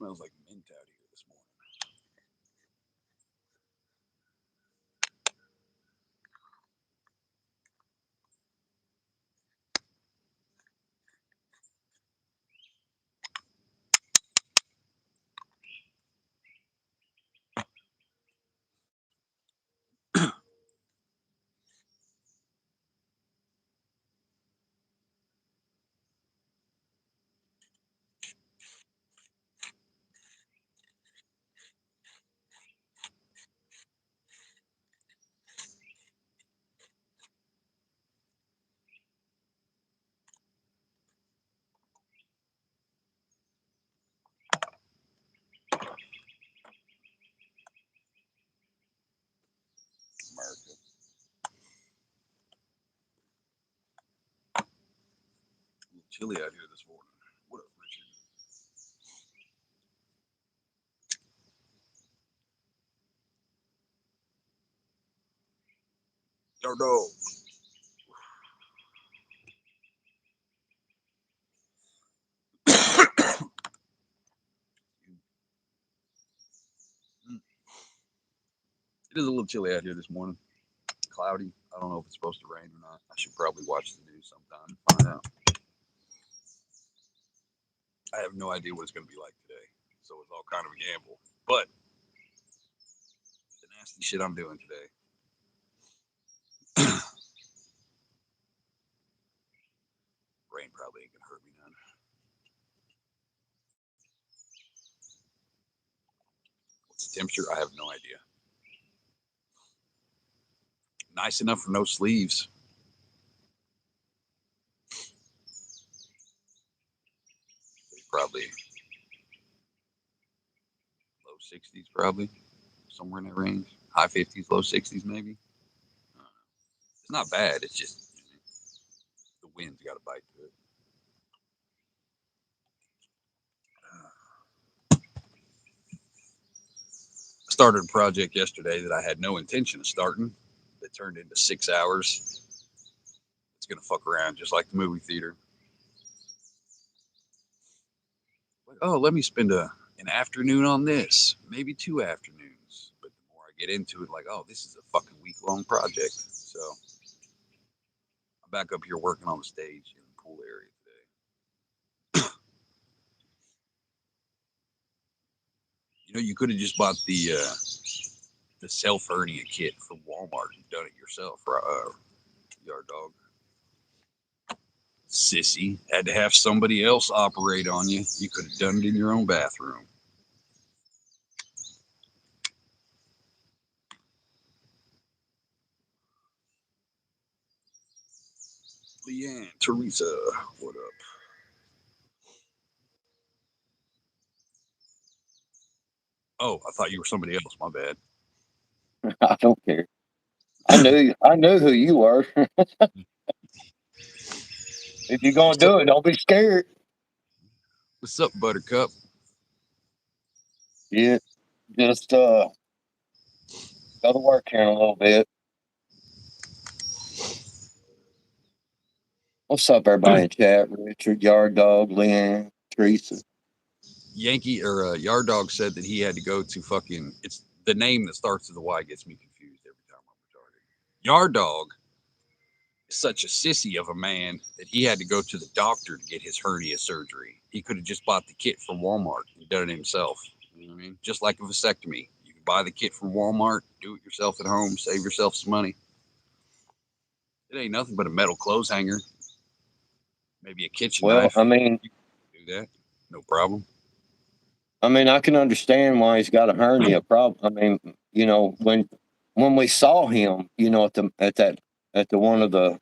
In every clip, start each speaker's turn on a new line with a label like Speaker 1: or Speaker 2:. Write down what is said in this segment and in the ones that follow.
Speaker 1: smells like mint out here this morning. America. A little chilly out here this morning. What up, Richard? Yo, dog. It is a little chilly out here this morning. Cloudy. I don't know if it's supposed to rain or not. I should probably watch the news sometime and find out. I have no idea what it's going to be like today, so it's all kind of a gamble. But the nasty shit I'm doing today, rain probably ain't gonna hurt me none. What's the temperature? I have no idea. Nice enough for no sleeves. Probably low 60s, probably somewhere in that range. High 50s, low 60s, maybe. It's not bad. It's just the wind's got a bite to it. I started a project yesterday that I had no intention of starting. That turned into 6 hours. It's gonna fuck around just like the movie theater. Like, oh, let me spend an afternoon on this, maybe 2 afternoons. But the more I get into it, like, oh, this is a fucking week-long project. So I'm back up here working on the stage in the pool area today. You know, you could have just bought the self hernia kit from Walmart and done it yourself, yard dog. Sissy had to have somebody else operate on you. You could have done it in your own bathroom. Leanne, Teresa, what up? Oh, I thought you were somebody else. My bad.
Speaker 2: I don't care. I knew who you were. If you're gonna
Speaker 1: What's up?
Speaker 2: do it, don't be scared.
Speaker 1: What's up, Buttercup?
Speaker 2: Yeah, just go to work here in a little bit. What's up, everybody in chat? Richard, Yard Dog, Leanne, Teresa.
Speaker 1: Yankee or Yard Dog said that he had to go to fucking. It's the name that starts with a Y gets me confused every time I'm retarded. Yard Dog is such a sissy of a man that he had to go to the doctor to get his hernia surgery. He could have just bought the kit from Walmart and done it himself. You know what I mean? Just like a vasectomy. You can buy the kit from Walmart, do it yourself at home, save yourself some money. It ain't nothing but a metal clothes hanger, maybe a kitchen
Speaker 2: Well,
Speaker 1: knife. You can do that, no problem.
Speaker 2: I can understand why he's got a hernia problem. When we saw him, at the one of the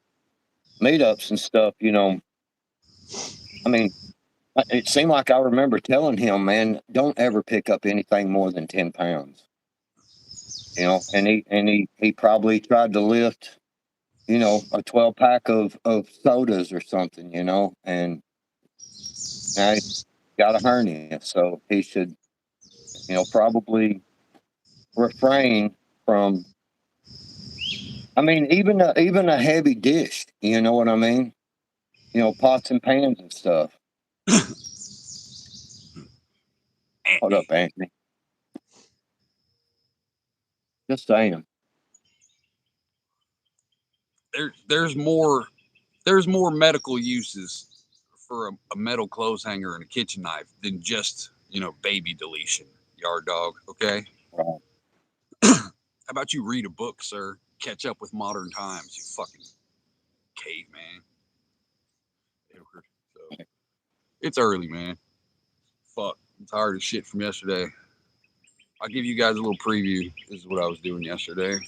Speaker 2: meetups and stuff, I mean, it seemed like I remember telling him, man, don't ever pick up anything more than 10 pounds. And he probably tried to lift, a 12 pack of sodas or something, and now he got a hernia, so he should, probably refrain from. Even a heavy dish. You know what I mean? Pots and pans and stuff. Hold up, Anthony. Just saying.
Speaker 1: There's more medical uses for a metal clothes hanger and a kitchen knife than just, baby deletion, yard dog. Okay.
Speaker 2: Right.
Speaker 1: How about you read a book, sir? Catch up with modern times, you fucking caveman. So, it's early, man. Fuck. I'm tired of shit from yesterday. I'll give you guys a little preview. This is what I was doing yesterday.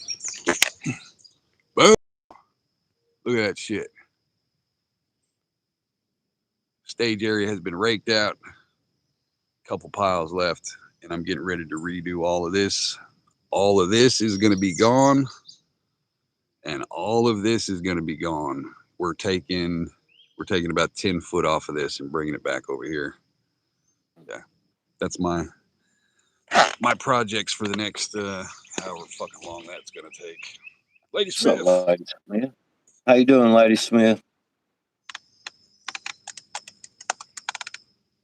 Speaker 1: Boom. Look at that shit. Stage area has been raked out. A couple piles left, and I'm getting ready to redo all of this. All of this is going to be gone, and all of this is going to be gone. We're taking about 10 foot off of this and bringing it back over here. Yeah, that's my projects for the next however fucking long that's going to take. Lady Smith.
Speaker 2: So, Lady Smith. How you doing, Lady Smith?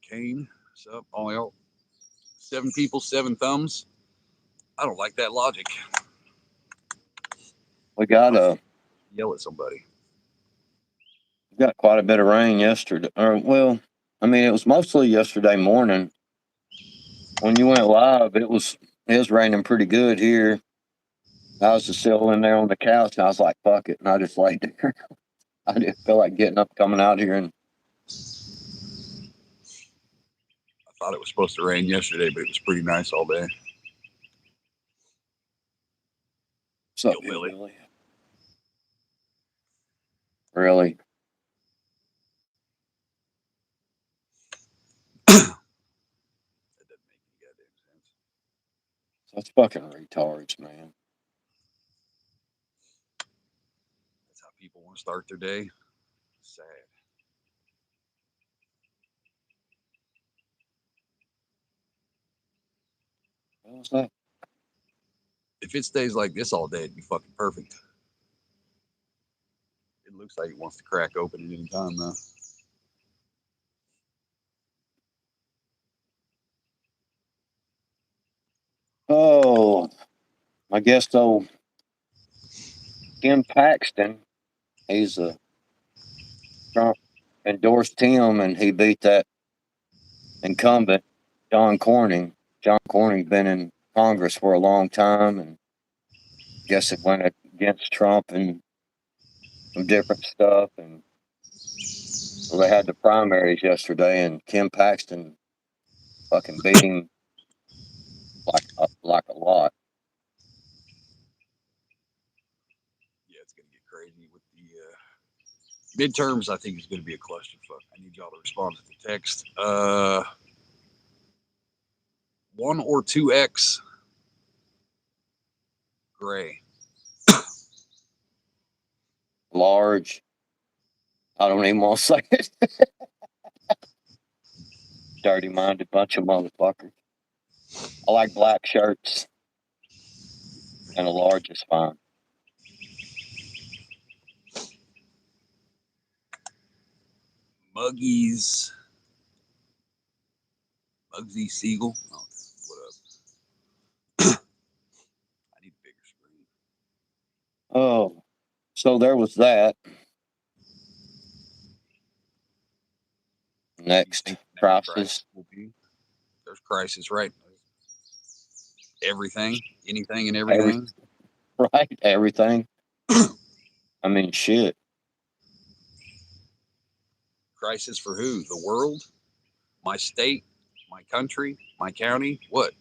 Speaker 1: Kane, what's up? All y'all. 7 people, 7 thumbs. I don't like that logic.
Speaker 2: We got
Speaker 1: Yell at somebody.
Speaker 2: got quite a bit of rain yesterday. Or, well, I mean, it was mostly yesterday morning. When you went live, it was raining pretty good here. I was just still in there on the couch, and I was like, "Fuck it," and I just laid there. I didn't feel like getting up, coming out here, and
Speaker 1: I thought it was supposed to rain yesterday, but it was pretty nice all day.
Speaker 2: so
Speaker 1: Billy.
Speaker 2: Really?
Speaker 1: That doesn't make any goddamn sense.
Speaker 2: That's fucking retards, man.
Speaker 1: That's how people want to start their day. Sad.
Speaker 2: What was that?
Speaker 1: If it stays like this all day, it'd be fucking perfect. It looks like it wants to crack open at any time though.
Speaker 2: Oh, I guess though, Ken Paxton, he's a Trump endorsed him, and he beat that incumbent, John Cornyn. John Cornyn's been in Congress for a long time, and I guess it went against Trump and some different stuff. And so they had the primaries yesterday, and Ken Paxton fucking beat him like a lot.
Speaker 1: Yeah, it's gonna get crazy with the midterms. I think it's gonna be a clusterfuck. I need y'all to respond to the text. 1 or 2X gray.
Speaker 2: Large. I don't even want to say it. Dirty minded bunch of motherfuckers. I like black shirts, and a large is fine.
Speaker 1: Muggsy Siegel. Oh, what up? I need a bigger screen.
Speaker 2: Oh, so there was that. Next crisis.
Speaker 1: Will be? There's crisis, right? Everything, anything, and everything.
Speaker 2: Right, everything. I mean, shit.
Speaker 1: Crisis for who? The world? My state? My country? My county? What?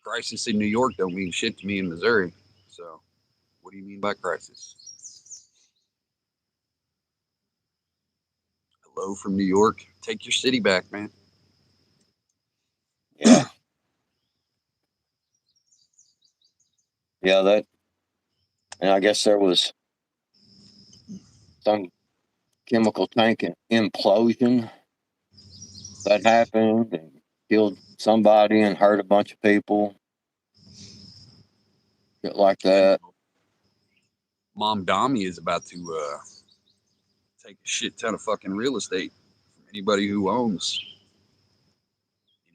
Speaker 1: Crisis in New York don't mean shit to me in Missouri. So, what do you mean by crisis? Hello from New York. Take your city back, man.
Speaker 2: Yeah. Yeah, that. And I guess there was some chemical tank implosion that happened and killed somebody and hurt a bunch of people. Shit like that.
Speaker 1: Mom Dami is about to take a shit ton of fucking real estate from anybody who owns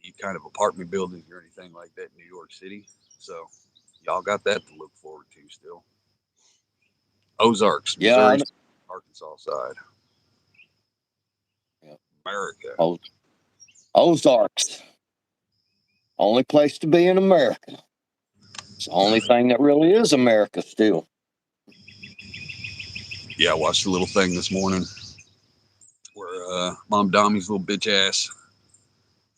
Speaker 1: any kind of apartment buildings or anything like that in New York City. So y'all got that to look forward to still. Ozarks,
Speaker 2: Yeah,
Speaker 1: Missouri, Arkansas side,
Speaker 2: yeah.
Speaker 1: America.
Speaker 2: Ozarks, only place to be in America. It's the only thing that really is America still.
Speaker 1: Yeah, I watched a little thing this morning where Mom Dommy's little bitch ass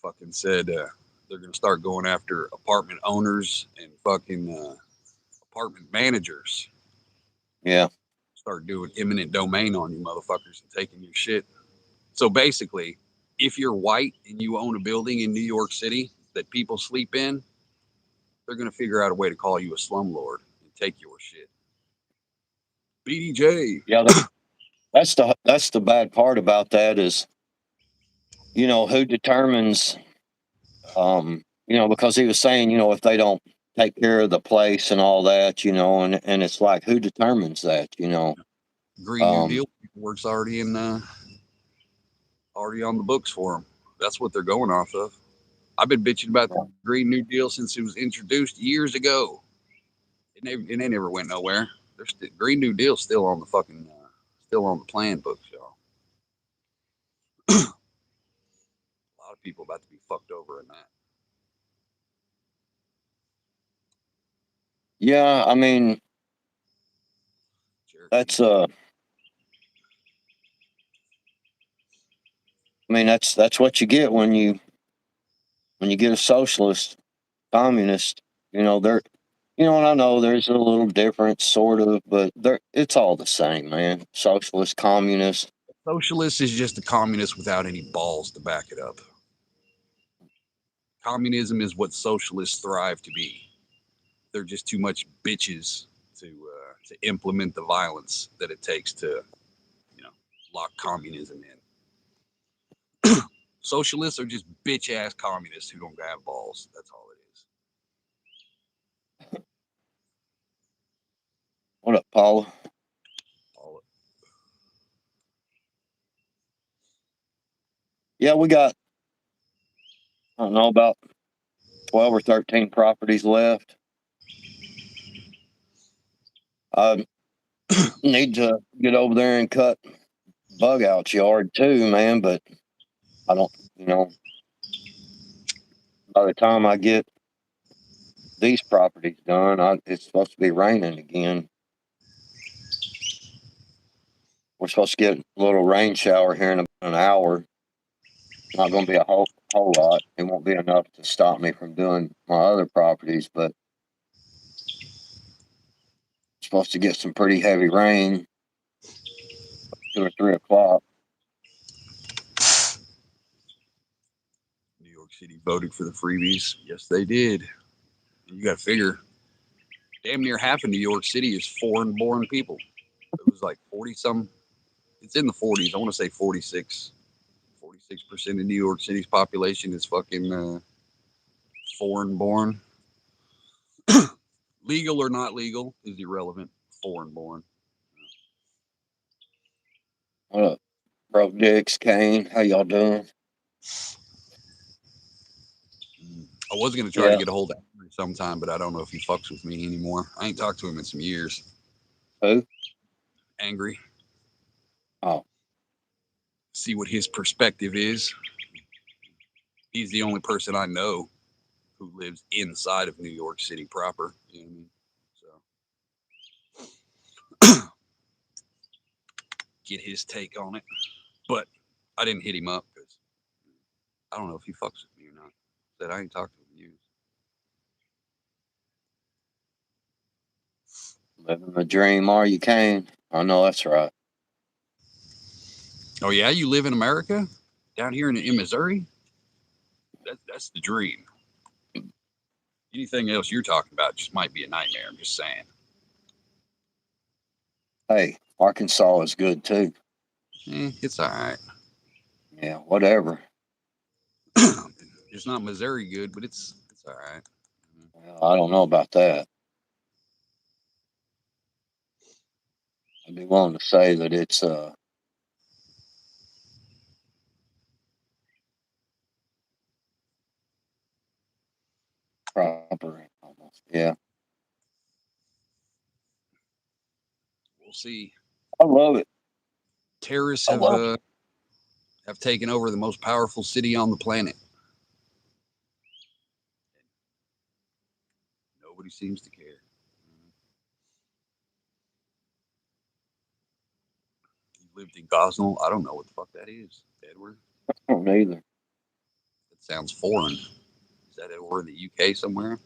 Speaker 1: fucking said they're gonna start going after apartment owners and fucking apartment managers.
Speaker 2: Yeah,
Speaker 1: Start doing eminent domain on you motherfuckers and taking your shit. So basically, if you're white and you own a building in New York City that people sleep in, they're gonna figure out a way to call you a slumlord and take your shit. BDJ.
Speaker 2: yeah. That's the bad part about that is, who determines, because he was saying, if they don't take care of the place and all that, and it's like, who determines that.
Speaker 1: Green New
Speaker 2: Um,
Speaker 1: Deal works already already on the books for them. That's what they're going off of. I've been bitching about the Green New Deal since it was introduced years ago. It never went nowhere. Green New Deal's still on the fucking, still on the plan books, y'all. A lot of people about to be fucked over in that.
Speaker 2: yeah, I mean,
Speaker 1: Cherokee.
Speaker 2: that's that's what you get when you get a socialist, communist. They're, and I know there's a little difference, sort of, but it's all the same, man. Socialist, communist.
Speaker 1: Socialist is just a communist without any balls to back it up. Communism is what socialists thrive to be. They're just too much bitches to implement the violence that it takes to, you know, lock communism in. Socialists are just bitch ass communists who don't have balls. That's all it is.
Speaker 2: What up, Paula?
Speaker 1: All
Speaker 2: Yeah, we got, I don't know, about 12 or 13 properties left. I need to get over there and cut bug out yard too, man, but I don't, by the time I get these properties done, it's supposed to be raining again. We're supposed to get a little rain shower here in about an hour. Not going to be a whole lot. It won't be enough to stop me from doing my other properties, but supposed to get some pretty heavy rain, 2 or 3 o'clock.
Speaker 1: New York City voted for the freebies. Yes, they did. You got to figure, damn near half of New York City is foreign-born people. It was like 40 some. It's in the 40s. I want to say 46% of New York City's population is fucking foreign-born. Legal or not legal is irrelevant. Foreign-born.
Speaker 2: What up, bro? Dix, Kane, how y'all doing?
Speaker 1: I was gonna try to
Speaker 2: Yeah.
Speaker 1: get a hold of him sometime, but I don't know if he fucks with me anymore. I ain't talked to him in some years.
Speaker 2: Who?
Speaker 1: Angry.
Speaker 2: Oh,
Speaker 1: See what his perspective is. He's the only person I know who lives inside of New York City proper. You know what I mean? So get his take on it. But I didn't hit him up because I don't know if he fucks with me or not. Said I ain't talked to him in years.
Speaker 2: living the dream, are you, Kane? I know that's right.
Speaker 1: Oh yeah, you live in America? Down here in Missouri? That's the dream. Anything else you're talking about just might be a nightmare. I'm just saying.
Speaker 2: Hey, Arkansas is good too.
Speaker 1: It's all right.
Speaker 2: Yeah, whatever.
Speaker 1: It's not Missouri good, but it's all right.
Speaker 2: Well, I don't know about that. I'd be willing to say that it's proper. Almost. Yeah,
Speaker 1: We'll see.
Speaker 2: I love it.
Speaker 1: Terrorists
Speaker 2: I love it.
Speaker 1: have taken over the most powerful city on the planet. Nobody seems to care. You lived in Gosnell. I don't know what the fuck that is, Edward.
Speaker 2: I don't either.
Speaker 1: That sounds foreign. Is that over in the UK somewhere?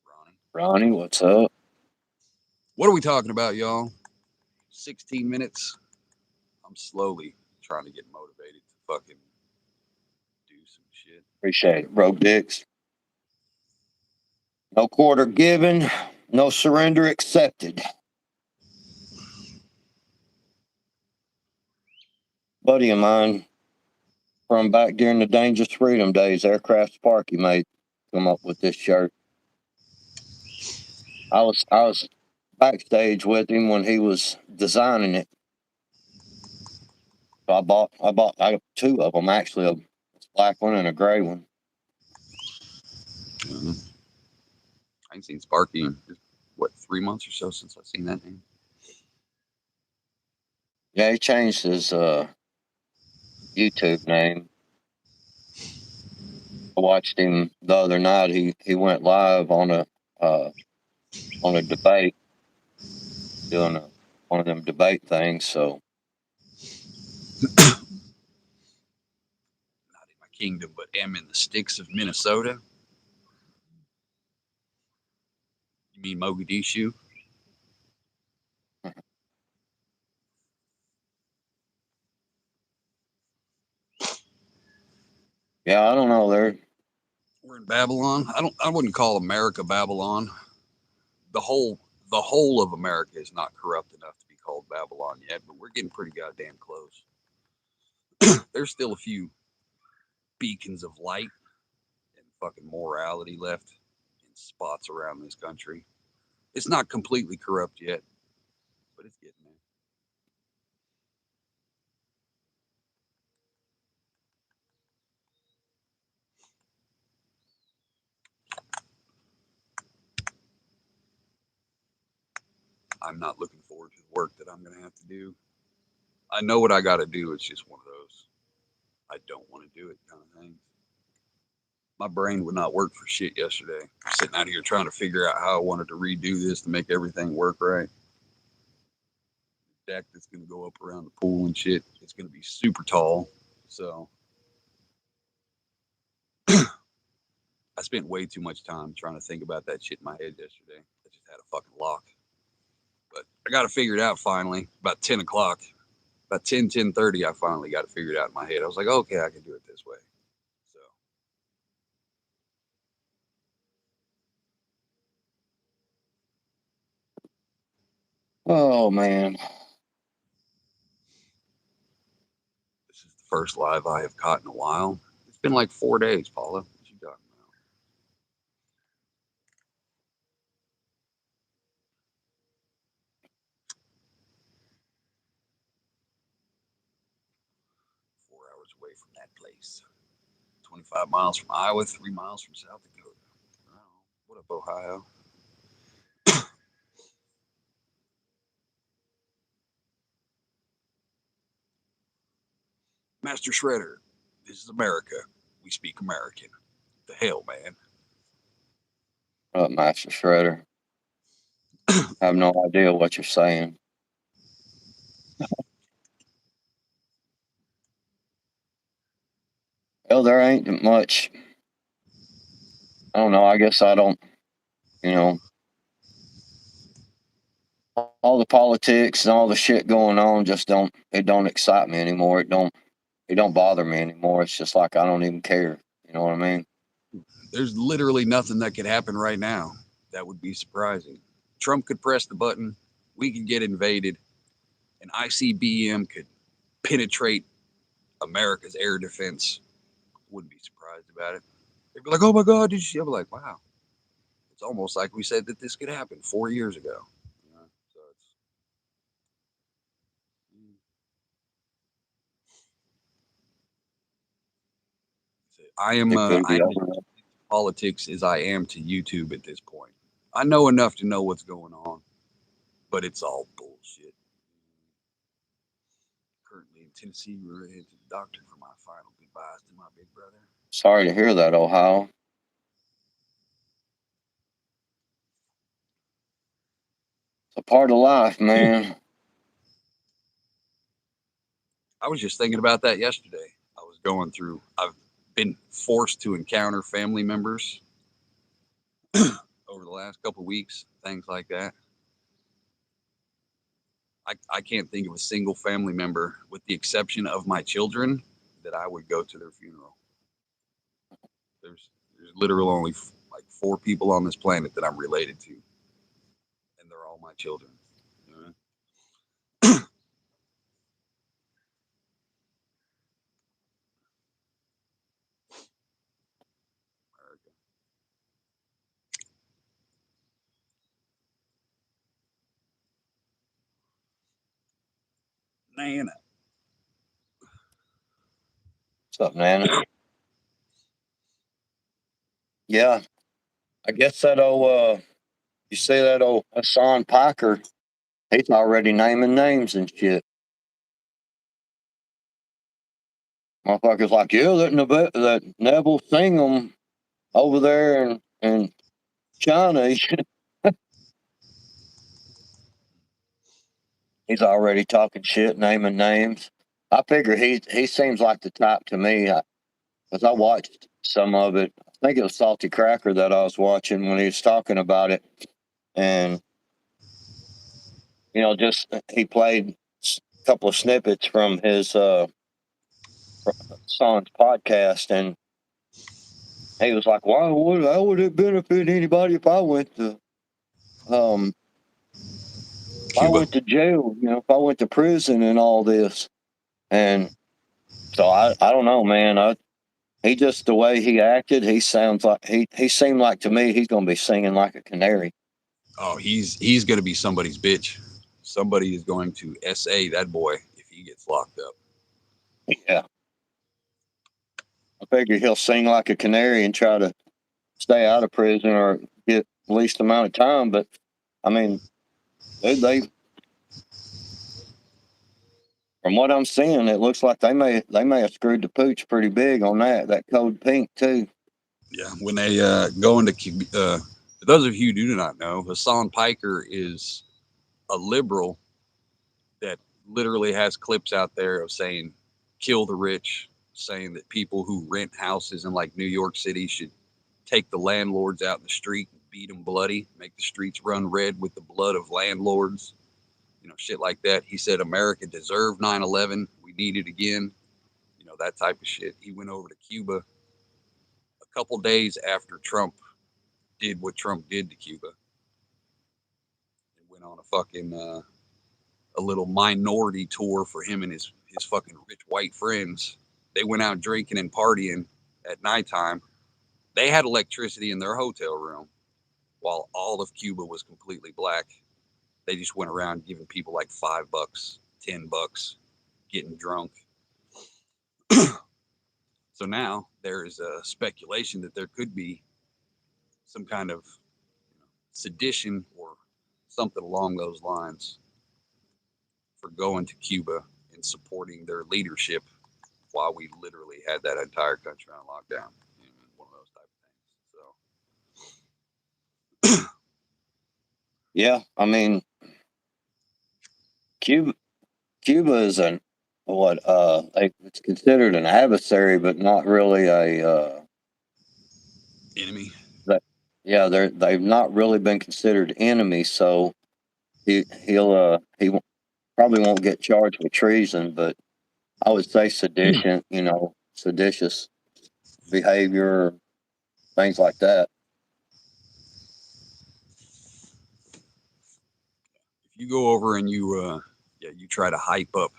Speaker 1: Ronnie.
Speaker 2: Ronnie, what's up?
Speaker 1: What are we talking about, y'all? 16 minutes. I'm slowly trying to get motivated to fucking do some shit.
Speaker 2: Appreciate it, bro. Dicks. No quarter given, no surrender accepted. Buddy of mine from back during the Dangerous Freedom days, Aircraft Sparky made come up with this shirt. I was backstage with him when he was designing it. So I got two of them actually, a black one and a gray one.
Speaker 1: Mm-hmm. I ain't seen Sparky in what 3 months or so since I've seen that name.
Speaker 2: Yeah, he changed his YouTube name. I watched him the other night. He went live on a debate, doing one of them debate things. So
Speaker 1: Not in my kingdom, but am in the sticks of Minnesota. You mean Mogadishu?
Speaker 2: yeah, I don't know.
Speaker 1: We're in Babylon. I wouldn't call America Babylon. The whole the whole of America is not corrupt enough to be called Babylon yet, but we're getting pretty goddamn close. There's still a few beacons of light and fucking morality left in spots around this country. It's not completely corrupt yet, but it's getting there. I'm not looking forward to the work that I'm going to have to do. I know what I got to do. It's just one of those I don't want to do it kind of things. My brain would not work for shit yesterday. Sitting out here trying to figure out how I wanted to redo this to make everything work right. Deck that's going to go up around the pool and shit. It's going to be super tall. So I spent way too much time trying to think about that shit in my head yesterday. I just had a fucking lock. But I got to figure it out finally. About 10 o'clock. About 10:30, I finally got it figured out in my head. I was like, okay, I can do it this way. So
Speaker 2: Oh man,
Speaker 1: this is the first live I have caught in a while. It's been like 4 days, Paula. What you talking about? 4 hours away from that place. 25 miles from Iowa, 3 miles from South Dakota. Oh, what up, Ohio? Master Shredder, this is America. We speak American. The hell, man.
Speaker 2: Master Shredder. I have no idea what you're saying. Well, there ain't much. I don't know. I guess I don't. You know, all the politics and all the shit going on just don't. It don't excite me anymore. It don't. It don't bother me anymore. It's just like I don't even care. You know what I mean?
Speaker 1: There's literally nothing that could happen right now that would be surprising. Trump could press the button, we could get invaded, and ICBM could penetrate America's air defense. Wouldn't be surprised about it. They'd be like, "Oh my God, did you see?" I'd be like, "Wow." It's almost like we said that this could happen 4 years ago. You know? So it's I am
Speaker 2: It could be
Speaker 1: I'm as
Speaker 2: over there.
Speaker 1: politics as I am to YouTube at this point. I know enough to know what's going on, but it's all bullshit. Currently in Tennessee, we're headed to the doctor for my final goodbyes to my big brother.
Speaker 2: Sorry to hear that, Ohio. It's a part of life, man.
Speaker 1: I was just thinking about that yesterday. I was going through. I've been forced to encounter family members over the last couple of weeks, things like that. I can't think of a single family member, with the exception of my children, that I would go to their funeral. There's literally only like 4 people on this planet that I'm related to, and they're all my children. You know? Nana.
Speaker 2: What's up, Nana? Yeah, I guess that old you see that old Hassan Piker, he's already naming names and shit. Motherfuckers like, yeah, that Neville Singham over there in China, he's already talking shit, naming names. I figure he seems like the type to me, because I watched some of it. I think it was Salty Cracker that I was watching when he was talking about it, and just he played a couple of snippets from his son's podcast, and he was like, how would it benefit anybody if I went to
Speaker 1: Cuba.
Speaker 2: jail, if I went to prison and all this. And so I don't know, man. He just, the way he acted, he sounds like he seemed like to me he's gonna be singing like a canary.
Speaker 1: Oh, he's gonna be somebody's bitch. Somebody is going to SA that boy if he gets locked up.
Speaker 2: Yeah. I figure he'll sing like a canary and try to stay out of prison or get least amount of time. But I mean, they from what I'm seeing, it looks like they may have screwed the pooch pretty big on that code pink too.
Speaker 1: Yeah, when they go into for those of you who do not know, Hassan Piker is a liberal that literally has clips out there of saying kill the rich, saying that people who rent houses in like New York City should take the landlords out in the street and beat them bloody, make the streets run red with the blood of landlords, shit like that. He said America deserved 9/11. We need it again. That type of shit. He went over to Cuba a couple days after Trump did what Trump did to Cuba and went on a fucking a little minority tour for him and his fucking rich white friends. They went out drinking and partying at nighttime. They had electricity in their hotel room while all of Cuba was completely black. They just went around giving people like $5, $10, getting drunk. So now there is a speculation that there could be some kind of sedition or something along those lines for going to Cuba and supporting their leadership while we literally had that entire country on lockdown. One of those type of things. So,
Speaker 2: Yeah, I mean, Cuba is it's considered an adversary, but not really a
Speaker 1: enemy.
Speaker 2: that yeah, they've not really been considered enemies. So he probably won't get charged with treason, but I would say sedition, seditious behavior, things like that.
Speaker 1: If you go over and you try to hype up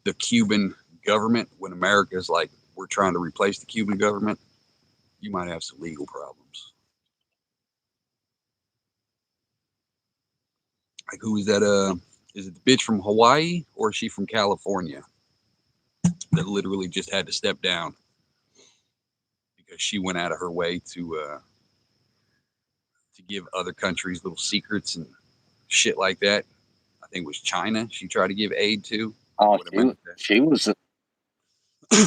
Speaker 1: the Cuban government when America's like we're trying to replace the Cuban government, you might have some legal problems. Like who is that? Is it the bitch from Hawaii or is she from California that literally just had to step down because she went out of her way to give other countries little secrets and shit like that. I think it was China she tried to give aid to.
Speaker 2: Oh,
Speaker 1: Would have been
Speaker 2: she was.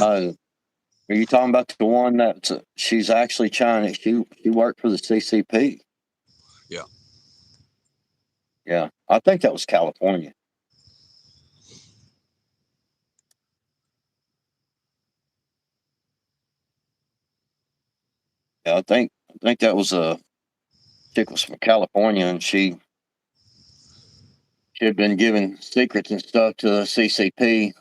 Speaker 2: Are you talking about the one that she's actually Chinese? She worked for the CCP.
Speaker 1: Yeah.
Speaker 2: Yeah, I think that was California. Yeah, I think that was a chick was from California, and she had been giving secrets and stuff to the CCP.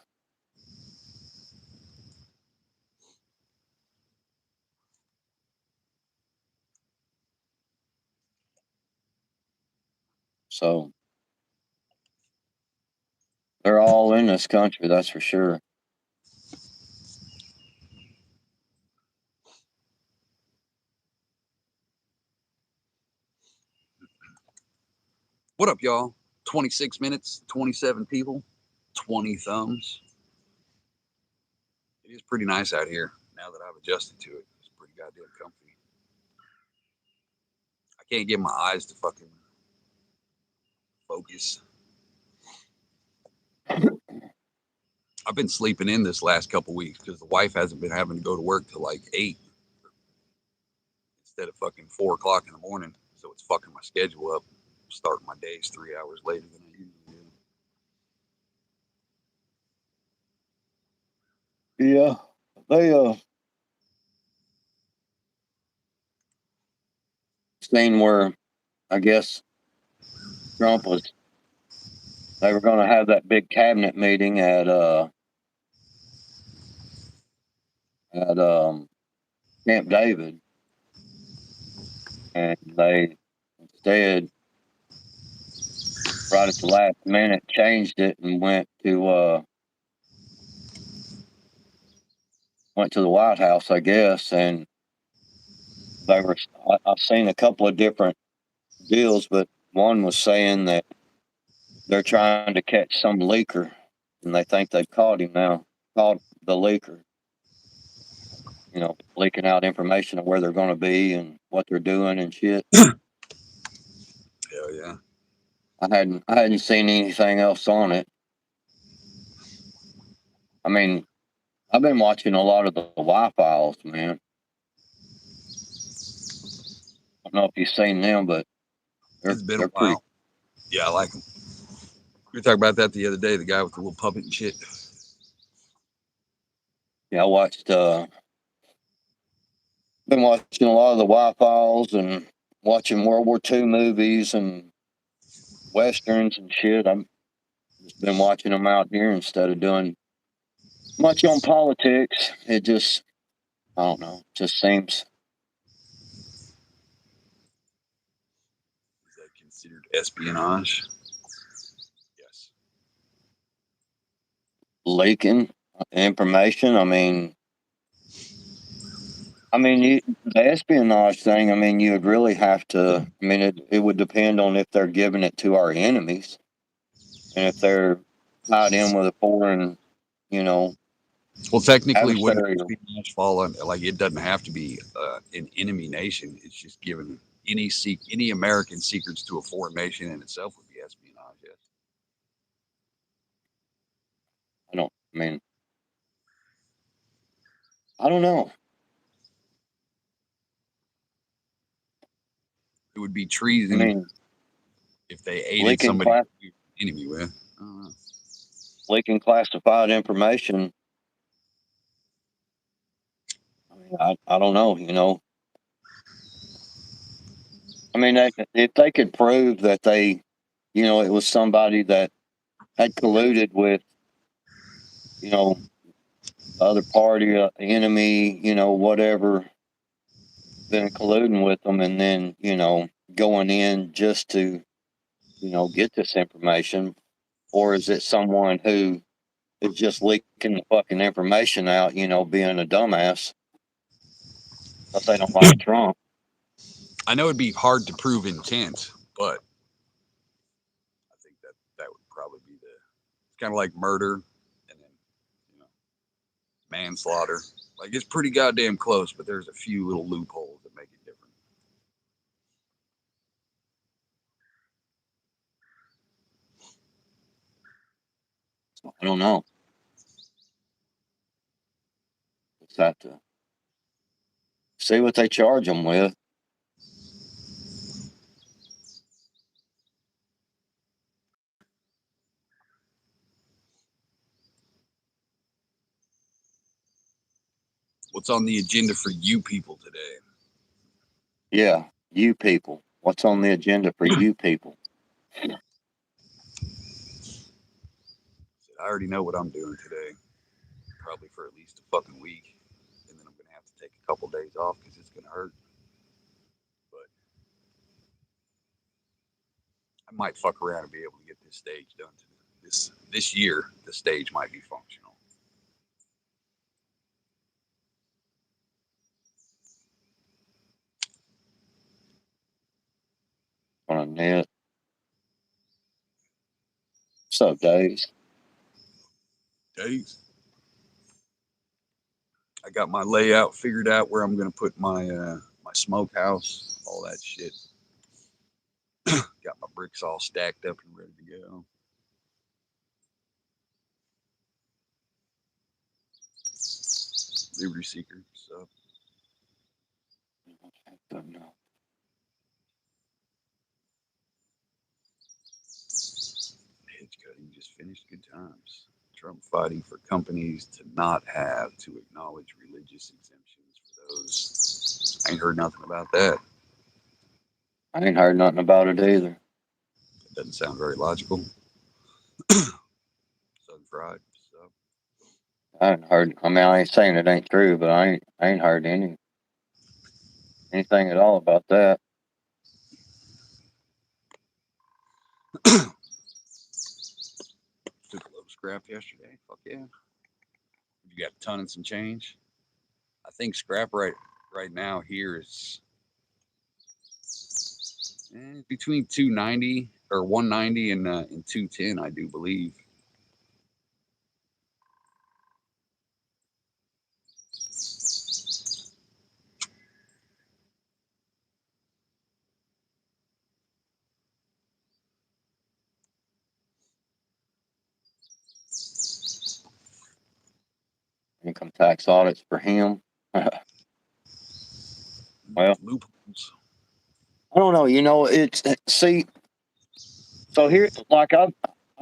Speaker 2: So they're all in this country, that's for sure.
Speaker 1: What up, y'all? 26 minutes, 27 people, 20 thumbs. It is pretty nice out here now that I've adjusted to it. It's pretty goddamn comfy. I can't get my eyes to fucking focus. I've been sleeping in this last couple weeks because the wife hasn't been having to go to work till like 8 instead of fucking 4 o'clock in the morning. So it's fucking my schedule up. Starting my days 3 hours later than I usually do.
Speaker 2: Yeah, they seen where I guess Trump was. They were going to have that big cabinet meeting at Camp David, and they instead, right at the last minute, changed it and went to the White House, I guess. And they were. I've seen a couple of different deals, but one was saying that they're trying to catch some leaker, and they think they've caught him now. Caught the leaker. Leaking out information of where they're going to be and what they're doing and shit.
Speaker 1: Hell yeah.
Speaker 2: I hadn't seen anything else on it. I mean, I've been watching a lot of the Y-Files, man. I don't know if you've seen them, but
Speaker 1: It's been a
Speaker 2: they're
Speaker 1: while.
Speaker 2: pretty.
Speaker 1: Yeah, I like them. We were talking about that the other day, the guy with the little puppet and shit.
Speaker 2: Yeah, I watched. Been watching a lot of the Y-Files and watching World War II movies and westerns and shit. I've just been watching them out here instead of doing much on politics. It just, I don't know, just seems.
Speaker 1: Is that considered espionage? Yes.
Speaker 2: Leaking information. The espionage thing. I mean, you would really have to. I mean, it would depend on if they're giving it to our enemies, and if they're tied in with a foreign, you know,
Speaker 1: Well, technically, wouldn't
Speaker 2: adversary.
Speaker 1: espionage fall on like it doesn't have to be an enemy nation? It's just giving any American secrets to a foreign nation in itself would be espionage. Yes.
Speaker 2: I don't. I mean, I don't know.
Speaker 1: It would be
Speaker 2: I
Speaker 1: treason
Speaker 2: mean,
Speaker 1: if they aided
Speaker 2: leaking
Speaker 1: somebody
Speaker 2: class,
Speaker 1: enemy with. I don't know.
Speaker 2: leaking classified information. I mean, I don't know. I mean, if they could prove that it was somebody that had colluded with, you know, the other party, enemy, whatever, been colluding with them, and then going in just to get this information, or is it someone who is just leaking the fucking information out, being a dumbass because they don't like Trump?
Speaker 1: I know it'd be hard to prove intent, but I think that would probably be it's kind of like murder, and then manslaughter. Like it's pretty goddamn close, but there's a few little loopholes that make it different.
Speaker 2: I don't know. Just have to see what they charge them with.
Speaker 1: What's on the agenda for you people today?
Speaker 2: Yeah, you people. What's on the agenda for you people?
Speaker 1: I already know what I'm doing today. Probably for at least a fucking week, and then I'm gonna have to take a couple days off because it's gonna hurt. But I might fuck around and be able to get this stage done. This year, the stage might be functional.
Speaker 2: On a net. What's up, Dave?
Speaker 1: Days. I got my layout figured out where I'm gonna put my smokehouse, all that shit. Got my bricks all stacked up and ready to go. Liberty Seeker. So
Speaker 2: Don't know.
Speaker 1: hedge cutting just finished. Good times. Trump fighting for companies to not have to acknowledge religious exemptions for those. I ain't heard nothing about that.
Speaker 2: I ain't heard nothing about it either.
Speaker 1: It doesn't sound very logical. Southern Fried. So
Speaker 2: I ain't heard. I mean, I ain't saying it ain't true, but I ain't heard anything at all about that.
Speaker 1: took a load of scrap yesterday. Fuck yeah. You got a ton and some change. I think scrap right now here is between 290 or 190 and 210, I do believe.
Speaker 2: Income tax audits for him. Well,
Speaker 1: Loopholes.
Speaker 2: I don't know. You know, it's see. So here, like I've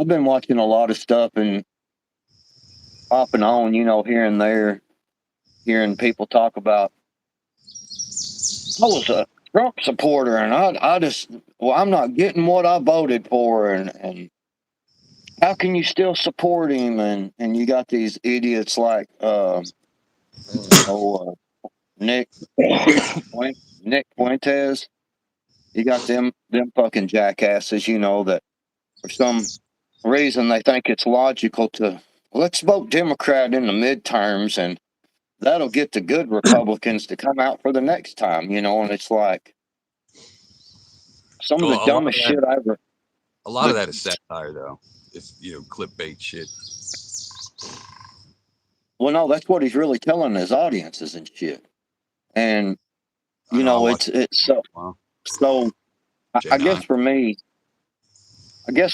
Speaker 2: been watching a lot of stuff and off and on, you know, here and there, hearing people talk about. I was a Trump supporter, and I just, well, I'm not getting what I voted for, and how can you still support him? And you got these idiots like Nick Nick Fuentes. You got them fucking jackasses, you know, that for some reason they think it's logical to let's vote Democrat in the midterms and that'll get the good Republicans to come out for the next time, you know, and it's like some of
Speaker 1: Well,
Speaker 2: the dumbest shit I ever.
Speaker 1: a lot of that is satire, though. It's clickbait shit.
Speaker 2: Well, no, that's what he's really telling his audiences and shit. And
Speaker 1: I
Speaker 2: you
Speaker 1: know. I
Speaker 2: know,
Speaker 1: watched.
Speaker 2: it's so.
Speaker 1: J9.
Speaker 2: I guess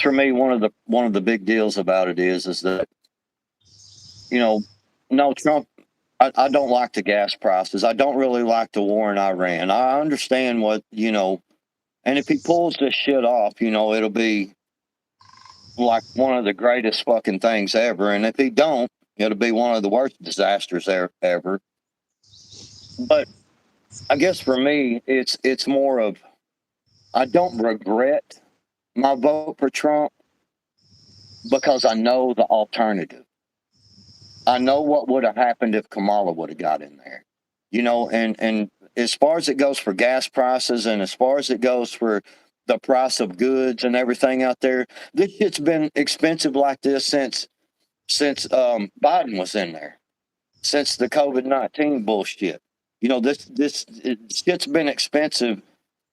Speaker 2: for me, one of the big deals about it is that you know, no Trump. I don't like the gas prices. I don't really like the war in Iran. I understand what you know, and if he pulls this shit off, you know, it'll be like one of the greatest fucking things ever. And if he don't, it'll be one of the worst disasters ever. But I guess for me, it's more of I don't regret my vote for Trump because I know the alternative. I know what would have happened if Kamala would have got in there. You know, and as far as it goes for gas prices and as far as it goes for the price of goods and everything out there, this shit's been expensive like this since Biden was in there, since the COVID-19 bullshit. You know, shit's been expensive.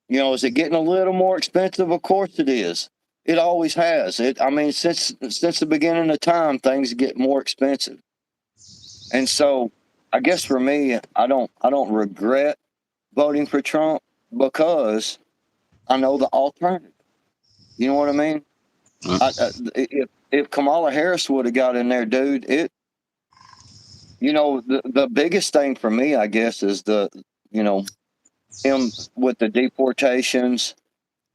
Speaker 2: You know, is it getting a little more expensive? Of course it is. It always has. I mean, since the beginning of time, things get more expensive. And so I guess for me, I don't regret voting for Trump because I know the alternative. You know what I mean? If Kamala Harris would have got in there, dude, the biggest thing for me, I guess, is you know, him with the deportations.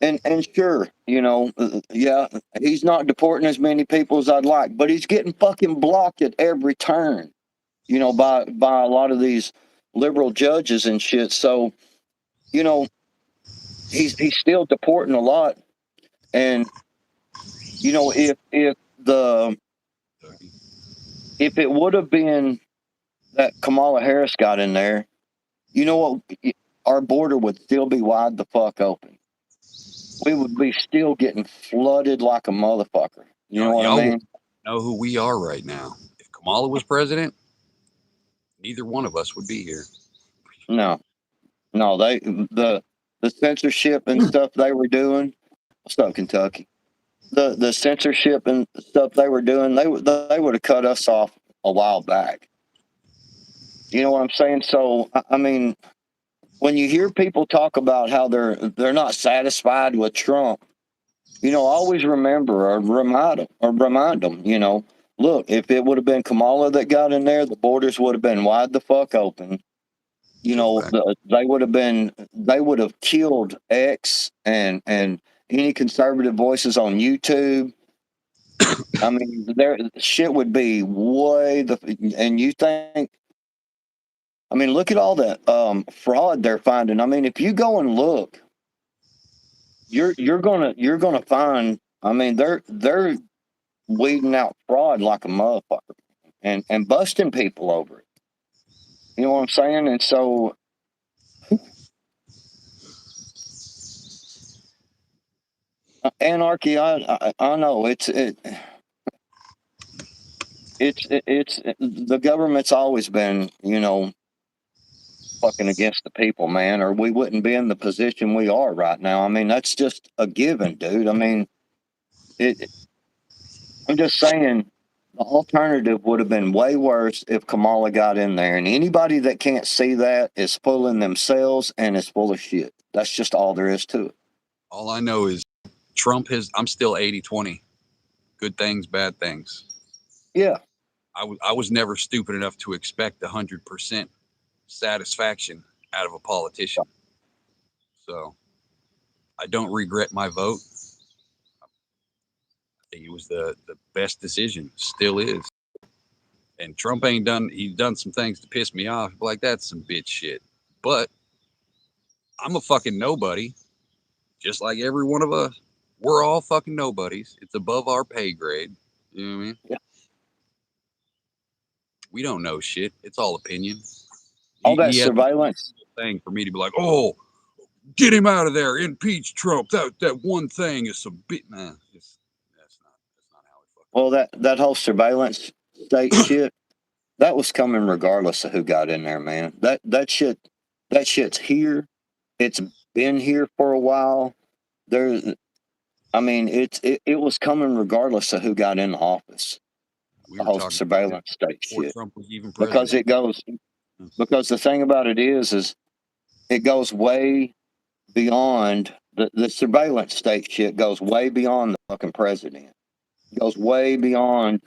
Speaker 2: And sure, yeah, he's not deporting as many people as I'd like, but he's getting fucking blocked at every turn, by a lot of these liberal judges and shit. So, you know, he's still deporting a lot. And, if it would have been that Kamala Harris got in there, you know what? Our border would still be wide the fuck open. We would be still getting flooded like a motherfucker. You know what I
Speaker 1: Y'all
Speaker 2: mean?
Speaker 1: know who we are right now. If Kamala was president, neither one of us would be here.
Speaker 2: No, no, the censorship and stuff they were doing. What's up, Kentucky? The censorship and stuff they were doing, they would have cut us off a while back. You know what I'm saying? So I mean, when you hear people talk about how they're not satisfied with Trump, always remember or remind them, look, if it would have been Kamala that got in there, the borders would have been wide the fuck open. They would have killed X and any conservative voices on YouTube. I mean, their shit would be and you think, I mean, look at all that fraud they're finding. I mean, if you go and look, you're gonna find. I mean, they're weeding out fraud like a motherfucker and busting people over it. You know what I'm saying? And so anarchy. I know it's the government's always been fucking against the people, man, or we wouldn't be in the position we are right now. I mean, that's just a given, dude. I mean, I'm just saying the alternative would have been way worse if Kamala got in there. And anybody that can't see that is fooling themselves and is full of shit. That's just all there is to it.
Speaker 1: All I know is I'm still 80-20. Good things, bad things.
Speaker 2: Yeah.
Speaker 1: I was never stupid enough to expect 100% satisfaction out of a politician. So I don't regret my vote. I think it was the best decision, still is. And Trump he's done some things to piss me off. Like, that's some bitch shit. But I'm a fucking nobody, just like every one of us. We're all fucking nobodies. It's above our pay grade. You know what I mean?
Speaker 2: Yeah.
Speaker 1: We don't know shit. It's all opinion.
Speaker 2: All that
Speaker 1: He has
Speaker 2: surveillance.
Speaker 1: a thing for me to be like, oh, get him out of there, impeach Trump. That one thing is some bit. Nah, that's not how it fucking.
Speaker 2: Well, that whole surveillance state shit, that was coming regardless of who got in there, man. That shit's here. It's been here for a while. I mean, it was coming regardless of who got in the office.
Speaker 1: We
Speaker 2: The
Speaker 1: were
Speaker 2: whole
Speaker 1: talking
Speaker 2: surveillance state
Speaker 1: before
Speaker 2: shit,
Speaker 1: Trump was even
Speaker 2: because
Speaker 1: president.
Speaker 2: because the thing about it is it goes way beyond the surveillance state shit. Goes way beyond the fucking president. It goes way beyond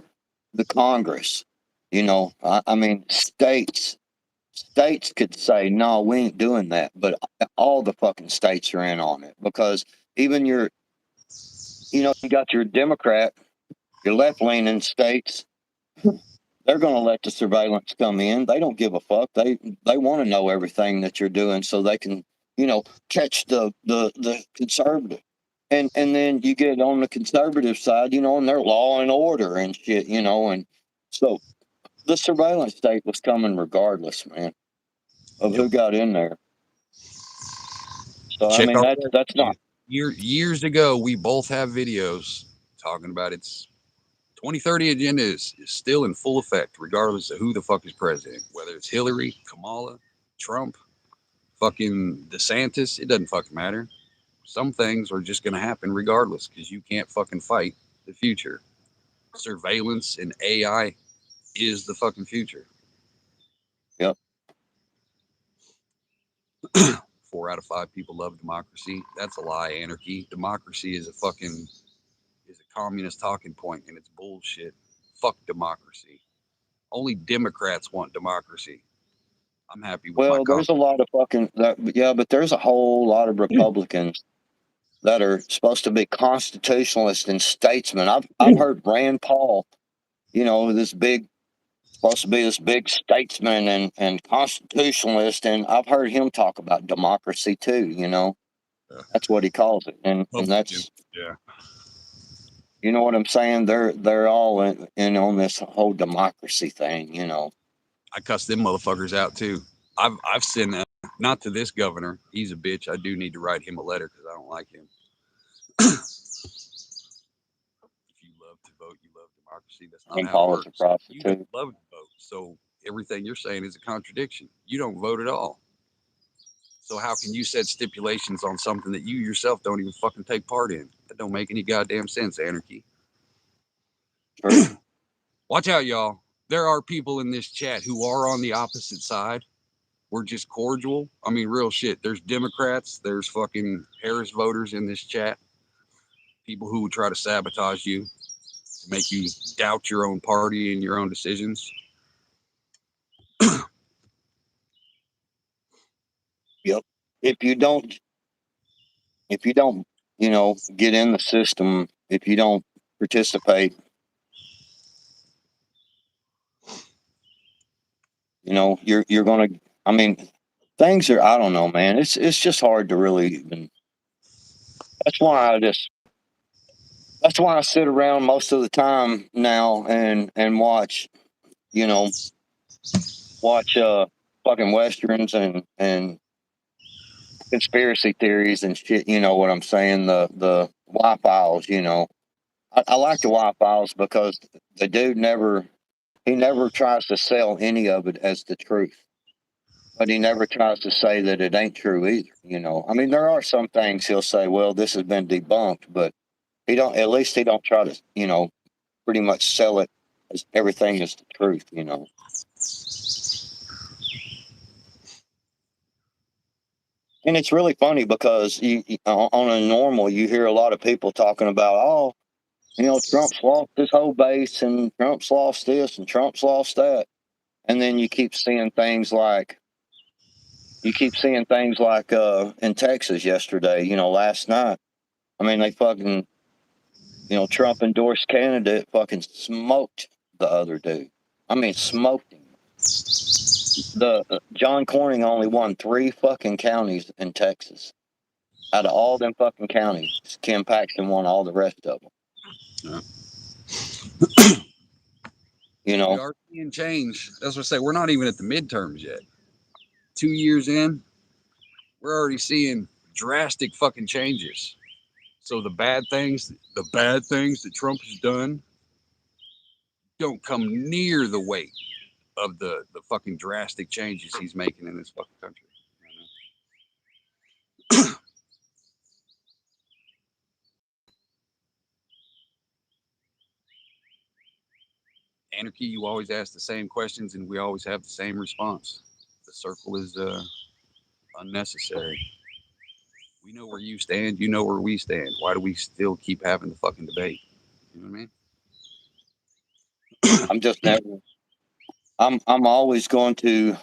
Speaker 2: the Congress. I mean, states could say, no, we ain't doing that, but all the fucking states are in on it, because even you got your Democrat, your left leaning states, they're going to let the surveillance come in. They don't give a fuck. They want to know everything that you're doing so they can, catch the conservative. And then you get on the conservative side, and their law and order and shit, and so the surveillance state was coming regardless, man, of
Speaker 1: Yep.
Speaker 2: who got in there. So I
Speaker 1: Check
Speaker 2: mean,
Speaker 1: our
Speaker 2: that's not.
Speaker 1: years ago. We both have videos talking about its 2030 agenda is still in full effect, regardless of who the fuck is president. Whether it's Hillary, Kamala, Trump, fucking DeSantis, it doesn't fucking matter. Some things are just gonna happen regardless, because you can't fucking fight the future. Surveillance and AI is the fucking future.
Speaker 2: Yep.
Speaker 1: 4 out of 5 people love democracy. That's a lie. Anarchy. Democracy is a communist talking point, and it's bullshit. Fuck democracy. Only Democrats want democracy. I'm happy with my
Speaker 2: Well, there's a lot of fucking that. Yeah, but there's a whole lot of Republicans that are supposed to be constitutionalists and statesmen. I've heard Rand Paul, this big supposed to be this big statesman and constitutionalist, and I've heard him talk about democracy too. That's what he calls it, and that's
Speaker 1: yeah.
Speaker 2: you know what I'm saying. They're all in on this whole democracy thing.
Speaker 1: I cuss them motherfuckers out too. I've sent not to this governor. He's a bitch. I do need to write him a letter because I don't like him. If you love to vote, you love democracy. That's not
Speaker 2: Rand
Speaker 1: how it
Speaker 2: Paul is a
Speaker 1: works. You
Speaker 2: prostitute.
Speaker 1: love to vote, so everything you're saying is a contradiction. You don't vote at all. So how can you set stipulations on something that you yourself don't even fucking take part in? That don't make any goddamn sense. Anarchy.
Speaker 2: True.
Speaker 1: Watch out, y'all. There are people in this chat who are on the opposite side. We're just cordial. I mean, real shit. There's Democrats. There's fucking Harris voters in this chat. People who would try to sabotage you, to make you doubt your own party and your own decisions.
Speaker 2: Yep. If you don't, get in the system, if you don't participate, you're gonna. I mean, things are. I don't know, man. It's just hard to really even. That's why I just. That's why I sit around most of the time now and watch, you know, watch fucking westerns and conspiracy theories and shit. You know what I'm saying? The Y Files. I like the Y Files because the dude never tries to sell any of it as the truth, but he never tries to say that it ain't true either. I mean, there are some things he'll say, well, this has been debunked, but at least he don't try to, pretty much sell it as everything is the truth. And it's really funny because on a normal, you hear a lot of people talking about, oh, Trump's lost his whole base and Trump's lost this and Trump's lost that. And then you keep seeing things like in Texas yesterday, last night. I mean, they fucking, Trump endorsed candidate fucking smoked the other dude. I mean, smoked him. The John Cornyn only won 3 fucking counties in Texas. Out of all them fucking counties, Ken Paxton won all the rest of them.
Speaker 1: We are seeing change. That's what I say. We're not even at the midterms yet. 2 years in, we're already seeing drastic fucking changes. So the bad things that Trump has done don't come near the weight of the fucking drastic changes he's making in this fucking country. Anarchy, you always ask the same questions and we always have the same response. The circle is unnecessary. We know where you stand, you know where we stand. Why do we still keep having the fucking debate? You know what I mean?
Speaker 2: I'm just never. I'm always going to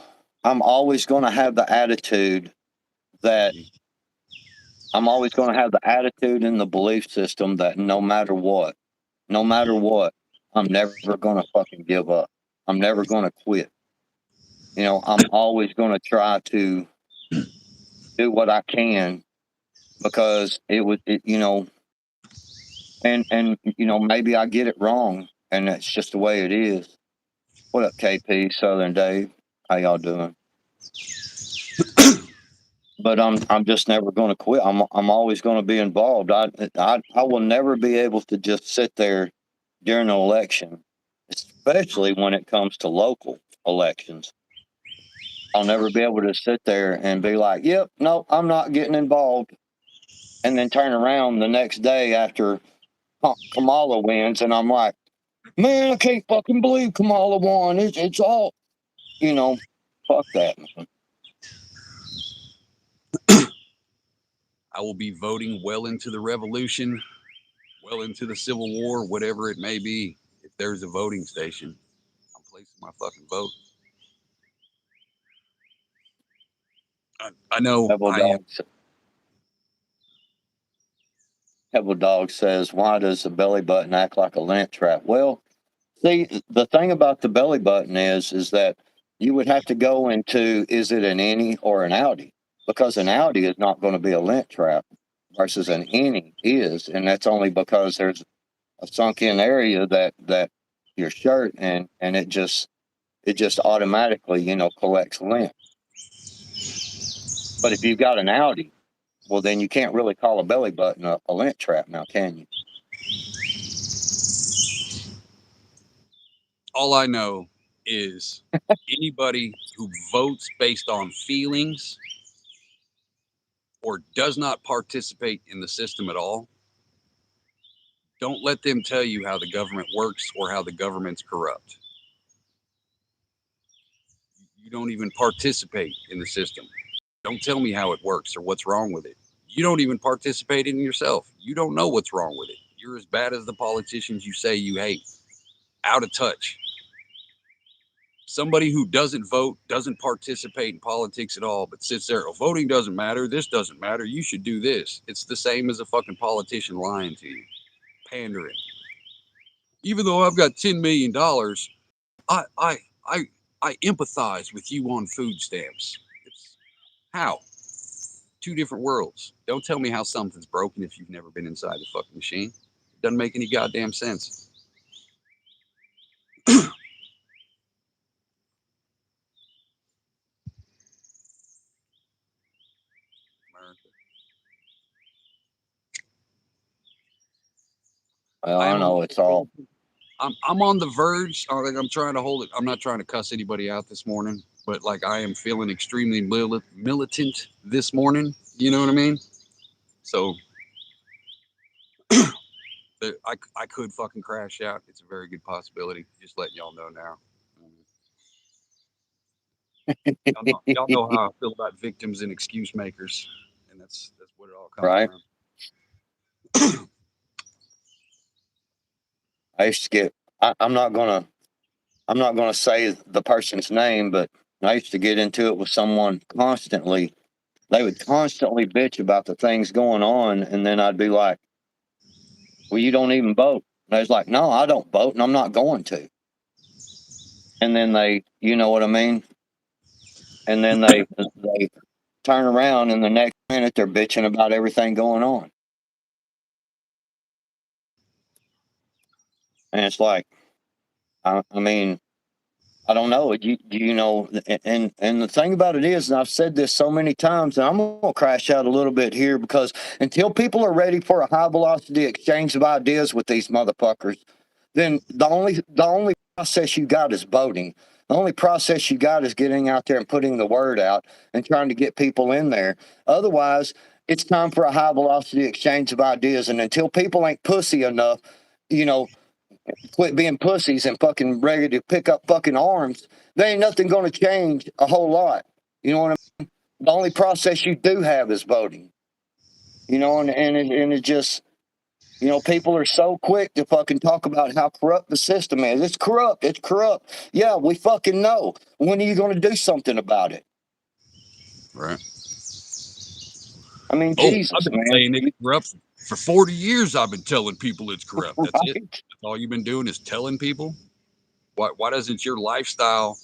Speaker 2: have the attitude that I'm always going to have the attitude and the belief system that no matter what, I'm never going to fucking give up. I'm never going to quit. I'm always going to try to do what I can because and maybe I get it wrong and that's just the way it is. What up, KP, Southern Dave? How y'all doing? But I'm just never going to quit. I'm always going to be involved. I will never be able to just sit there during an election, especially when it comes to local elections. I'll never be able to sit there and be like, "Yep, no, I'm not getting involved," and then turn around the next day after Kamala wins, and I'm like, "Man, I can't fucking believe Kamala won. It's all, you know." Fuck that, man.
Speaker 1: I will be voting well into the revolution, well into the Civil War, whatever it may be. If there's a voting station, I'm placing my fucking vote. I know
Speaker 2: Pebble
Speaker 1: I am.
Speaker 2: Dog. Pebble Dog says, "Why does the belly button act like a lint trap?" Well, see, the thing about the belly button is that you would have to go into, is it an innie or an outie? Because an outie is not going to be a lint trap versus an innie is, and that's only because there's a sunk in area that your shirt and it just automatically, you know, collects lint. But if you've got an outie, well, then you can't really call a belly button a lint trap now, can you?
Speaker 1: All I know is anybody who votes based on feelings or does not participate in the system at all, don't let them tell you how the government works or how the government's corrupt. You don't even participate in the system. Don't tell me how it works or what's wrong with it. You don't even participate in it yourself. You don't know what's wrong with it. You're as bad as the politicians you say you hate. Out of touch. Somebody who doesn't vote, doesn't participate in politics at all, but sits there, oh, voting doesn't matter, this doesn't matter, you should do this. It's the same as a fucking politician lying to you, pandering. Even though I've got $10 million, I I I I empathize with you on food stamps. It's how? Two different worlds. Don't tell me how something's broken if you've never been inside the fucking machine. It doesn't make any goddamn sense.
Speaker 2: Well,
Speaker 1: I
Speaker 2: I
Speaker 1: am
Speaker 2: know it's all
Speaker 1: I'm on the verge. Like I'm trying to hold it. I'm not trying to cuss anybody out this morning, but like I am feeling extremely militant this morning. You know what I mean? So I could fucking crash out. It's a very good possibility. Just letting y'all know now. Y'all know how I feel about victims and excuse makers, and that's what it all comes
Speaker 2: right.
Speaker 1: around.
Speaker 2: I used to get. I'm not gonna say the person's name, but I used to get into it with someone constantly. They would constantly bitch about the things going on, and then I'd be like, "Well, you don't even vote." And I was like, "No, I don't vote, and I'm not going to." And then they, you know what I mean? And then they turn around, and the next minute they're bitching about everything going on, and it's like, I mean, I don't know. You know, and the thing about it is, and I've said this so many times, and I'm gonna crash out a little bit here because until people are ready for a high velocity exchange of ideas with these motherfuckers, then the only process you got is voting. The only process you got is getting out there and putting the word out and trying to get people in there. Otherwise, it's time for a high velocity exchange of ideas. And until people ain't pussy enough, you know, quit being pussies and fucking ready to pick up fucking arms, there ain't nothing going to change a whole lot. You know what I mean? The only process you do have is voting. You know, and it just, you know, people are so quick to fucking talk about how corrupt the system is. It's corrupt. It's corrupt. Yeah, we fucking know. When are you going to do something about it?
Speaker 1: Right.
Speaker 2: I mean,
Speaker 1: Oh, I've
Speaker 2: Jesus,
Speaker 1: been
Speaker 2: man.
Speaker 1: saying it's corrupt for 40 years. I've been telling people it's corrupt. That's it.
Speaker 2: Right?
Speaker 1: That's all you've been doing is telling people. Why doesn't your lifestyle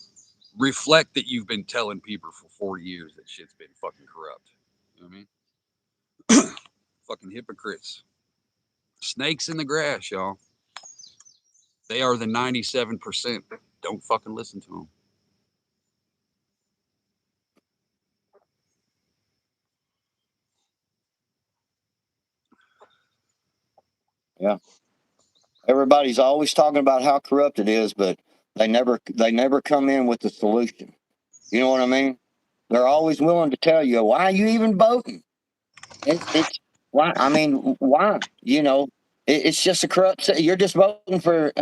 Speaker 1: reflect that you've been telling people for 40 years that shit's been fucking corrupt? You know what I mean? Fucking hypocrites. Snakes in the grass, y'all. They are the 97%. Don't fucking listen to them.
Speaker 2: Yeah. Everybody's always talking about how corrupt it is, but they never come in with the solution. You know what I mean? They're always willing to tell you, why are you even voting? It's why, I mean, why? You know, it's just a corrupt, you're just voting for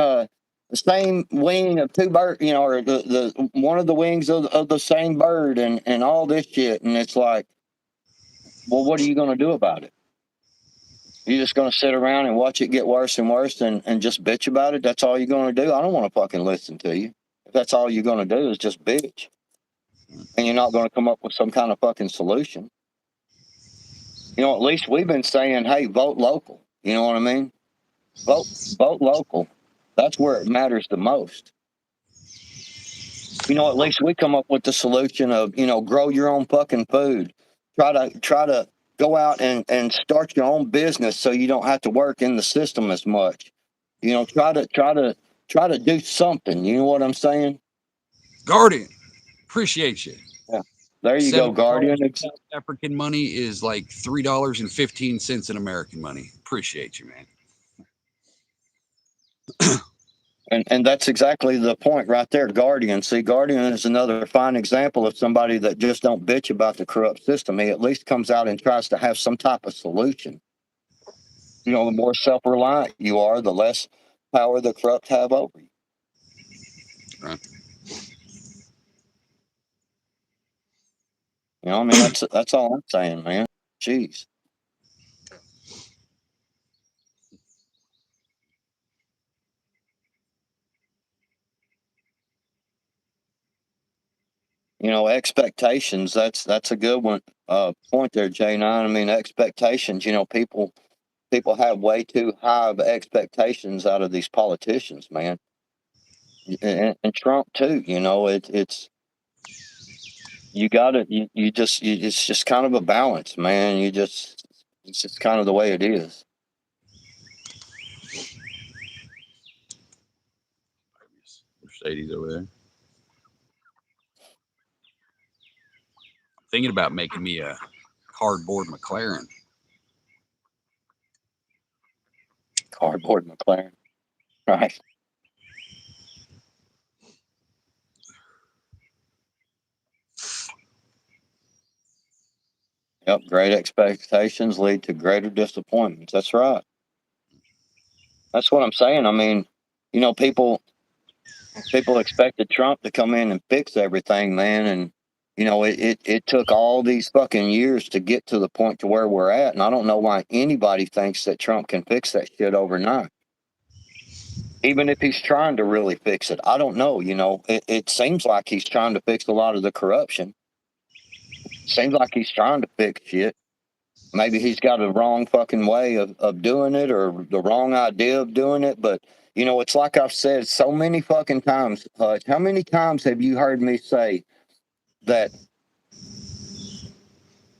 Speaker 2: the same wing of two birds, you know, or the one of the wings of the same bird, and all this shit, and it's like, well, what are you going to do about it? You're just going to sit around and watch it get worse and worse, and just bitch about it. That's all you're going to do. I don't want to fucking listen to you. If that's all you're going to do is just bitch, and you're not going to come up with some kind of fucking solution. You know, at least we've been saying, hey, vote local. You know what I mean? Vote local. That's where it matters the most. You know, at least we come up with the solution of, you know, grow your own fucking food. Try to go out and start your own business so you don't have to work in the system as much. You know, try to do something. You know what I'm saying?
Speaker 1: Guardian, appreciate you.
Speaker 2: Yeah. There you go,
Speaker 1: $7
Speaker 2: Guardian.
Speaker 1: in South African money is like $3.15 in American money. Appreciate you, man.
Speaker 2: And that's exactly the point right there, Guardian. See, Guardian is another fine example of somebody that just don't bitch about the corrupt system. He at least comes out and tries to have some type of solution. You know, the more self-reliant you are, the less power the corrupt have over you.
Speaker 1: Right.
Speaker 2: You know, I mean, that's all I'm saying, man. Jeez. You know, expectations, that's a good one. Point there, J9. I mean, expectations, you know, people have way too high of expectations out of these politicians, man. And Trump too, you know, it's you gotta it's just kind of a balance, man. It's just kind of the way it is.
Speaker 1: Mercedes over there. Thinking about making me a cardboard McLaren.
Speaker 2: Cardboard McLaren. Right. Yep, great expectations lead to greater disappointments. That's right. That's what I'm saying. I mean, you know, people expected Trump to come in and fix everything, man, and you know, it took all these fucking years to get to the point to where we're at, and I don't know why anybody thinks that Trump can fix that shit overnight. Even if he's trying to really fix it, I don't know. You know, it seems like he's trying to fix a lot of the corruption. Seems like he's trying to fix shit. Maybe he's got a wrong fucking way of doing it or the wrong idea of doing it. But, you know, it's like I've said so many fucking times, Hutch. How many times have you heard me say that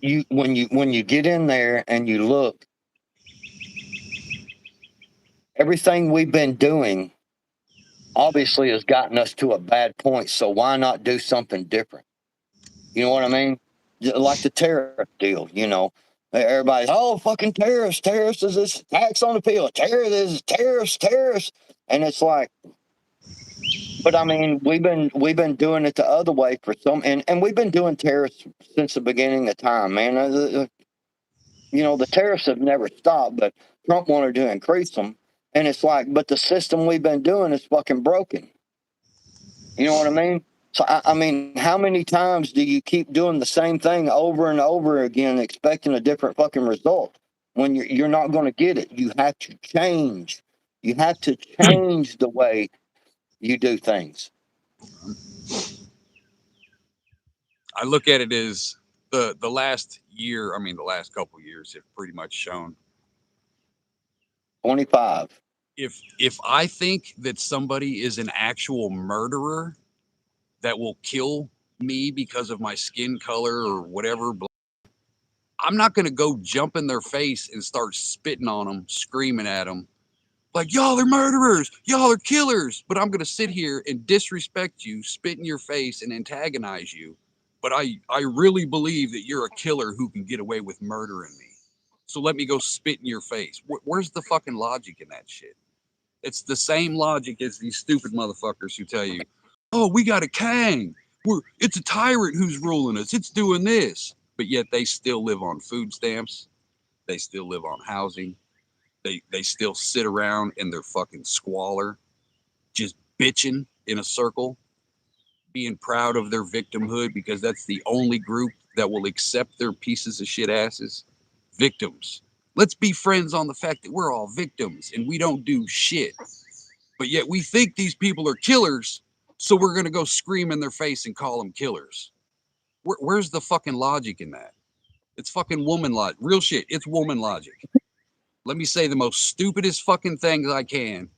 Speaker 2: when you get in there and you look, everything we've been doing obviously has gotten us to a bad point. So why not do something different? You know what I mean? Like the tariff deal, you know. Everybody's, oh, fucking tariffs. Tariffs is this tax on the pill. Tariffs. And it's like, but I mean, we've been doing it the other way for and we've been doing tariffs since the beginning of time, man. You know, the tariffs have never stopped, but Trump wanted to increase them. And it's like, but the system we've been doing is fucking broken. You know what I mean? So, I mean, how many times do you keep doing the same thing over and over again, expecting a different fucking result when you're not going to get it? You have to change. You have to change the way you do things.
Speaker 1: I look at it as the last year. I mean, the last couple of years have pretty much shown.
Speaker 2: 25.
Speaker 1: If I think that somebody is an actual murderer that will kill me because of my skin color or whatever, I'm not going to go jump in their face and start spitting on them, screaming at them like, y'all are murderers, y'all are killers. But I'm going to sit here and disrespect you, spit in your face, and antagonize you. But I really believe that you're a killer who can get away with murdering me. So let me go spit in your face. Where's the fucking logic in that shit? It's the same logic as these stupid motherfuckers who tell you, oh, we got a Kang. It's a tyrant who's ruling us. It's doing this. But yet they still live on food stamps. They still live on housing. They still sit around in their fucking squalor. just bitching in a circle, being proud of their victimhood because that's the only group that will accept their pieces of shit asses. Victims. Let's be friends on the fact that we're all victims and we don't do shit. But yet we think these people are killers, so we're going to go scream in their face and call them killers. Where's the fucking logic in that? It's fucking woman logic. Real shit. It's woman logic. Let me say the most stupidest fucking things I can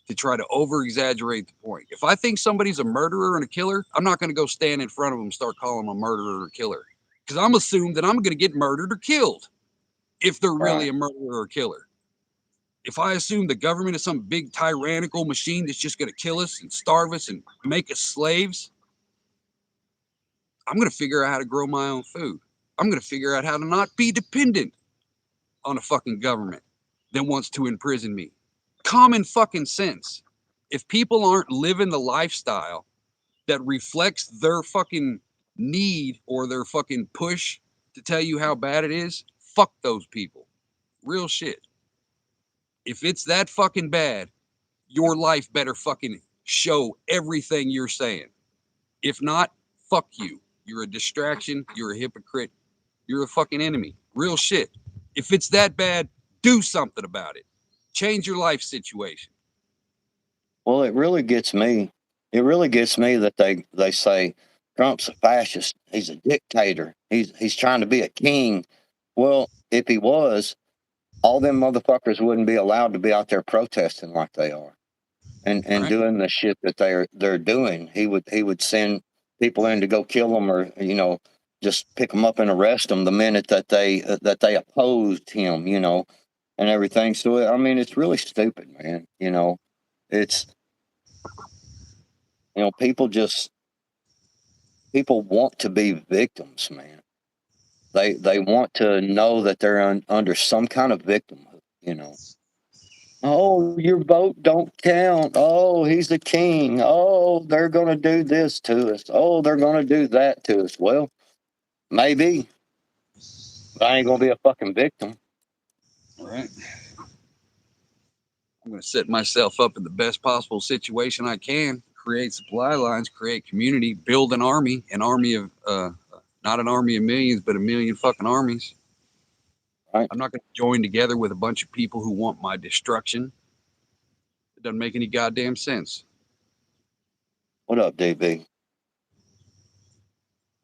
Speaker 1: to try to over exaggerate the point. If I think somebody's a murderer and a killer, I'm not going to go stand in front of them and start calling them a murderer or a killer because I'm assumed that I'm going to get murdered or killed if they're really
Speaker 2: Right.
Speaker 1: a murderer or killer. If I assume the government is some big tyrannical machine that's just going to kill us and starve us and make us slaves, I'm going to figure out how to grow my own food. I'm going to figure out how to not be dependent on a fucking government that wants to imprison me. Common fucking sense. If people aren't living the lifestyle that reflects their fucking need or their fucking push to tell you how bad it is, fuck those people. Real shit. If it's that fucking bad, your life better fucking show everything you're saying. If not, fuck you. You're a distraction. You're a hypocrite. You're a fucking enemy. Real shit. If it's that bad, do something about it. Change your life situation.
Speaker 2: Well, it really gets me. It really gets me that they say Trump's a fascist. He's a dictator. He's trying to be a king. Well, if he was, all them motherfuckers wouldn't be allowed to be out there protesting like they are and
Speaker 1: Right?
Speaker 2: doing the shit that they're doing. He would send people in to go kill them or just pick them up and arrest them the minute that they opposed him. And everything. So I mean, it's really stupid, man. It's people want to be victims, man. They want to know that they're under some kind of victimhood. Oh, your vote don't count. Oh, he's the king. Oh, they're gonna do this to us. Oh, they're gonna do that to us. Well, maybe, but I ain't gonna be a fucking victim.
Speaker 1: Right. I'm going to set myself up in the best possible situation I can, create supply lines, create community, build an army of, not an army of millions, but a million fucking armies.
Speaker 2: Right?
Speaker 1: I'm not going to join together with a bunch of people who want my destruction. It doesn't make any goddamn sense.
Speaker 2: What up, DB?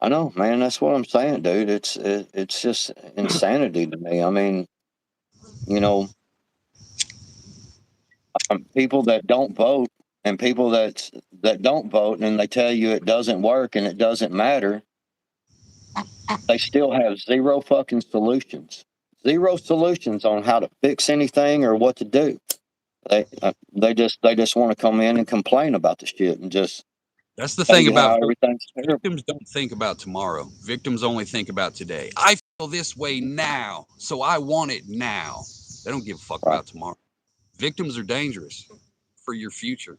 Speaker 2: I know, man. That's what I'm saying, dude. It's just insanity to me. I mean, you know, people that don't vote and people that don't vote and they tell you it doesn't work and it doesn't matter, they still have zero fucking solutions. Zero solutions on how to fix anything or what to do. They just want to come in and complain about the shit and just
Speaker 1: That's the
Speaker 2: tell
Speaker 1: thing
Speaker 2: you how
Speaker 1: about
Speaker 2: everything's terrible.
Speaker 1: victims don't think about tomorrow. Victims only think about today. I feel this way now, so I want it now. They don't give a fuck
Speaker 2: Right.
Speaker 1: about tomorrow. Victims are dangerous for your future,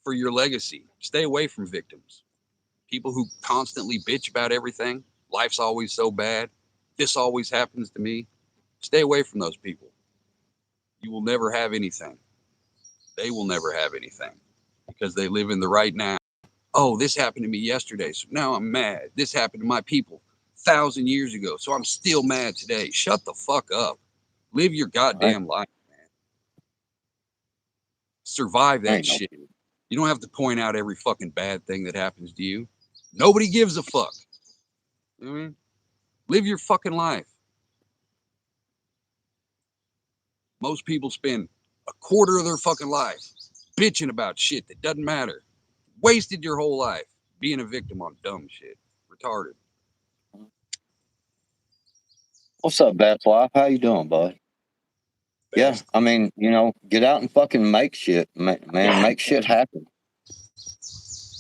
Speaker 1: for your legacy. Stay away from victims. People who constantly bitch about everything. Life's always so bad. This always happens to me. Stay away from those people. You will never have anything. They will never have anything because they live in the right now. Oh, this happened to me yesterday, so now I'm mad. This happened to my people 1,000 years ago, so I'm still mad today. Shut the fuck up. Live your
Speaker 2: Right.
Speaker 1: goddamn life, man. Survive that
Speaker 2: Ain't no
Speaker 1: shit. You don't have to point out every fucking bad thing that happens to you. Nobody gives a fuck. You know what I mean? Live your fucking life. Most people spend a quarter of their fucking life bitching about shit that doesn't matter. Wasted your whole life being a victim on dumb shit. Retarded.
Speaker 2: What's up, Best Life? How you doing, bud? Yeah,
Speaker 1: Best.
Speaker 2: I mean, get out and fucking make shit, man. Make shit happen.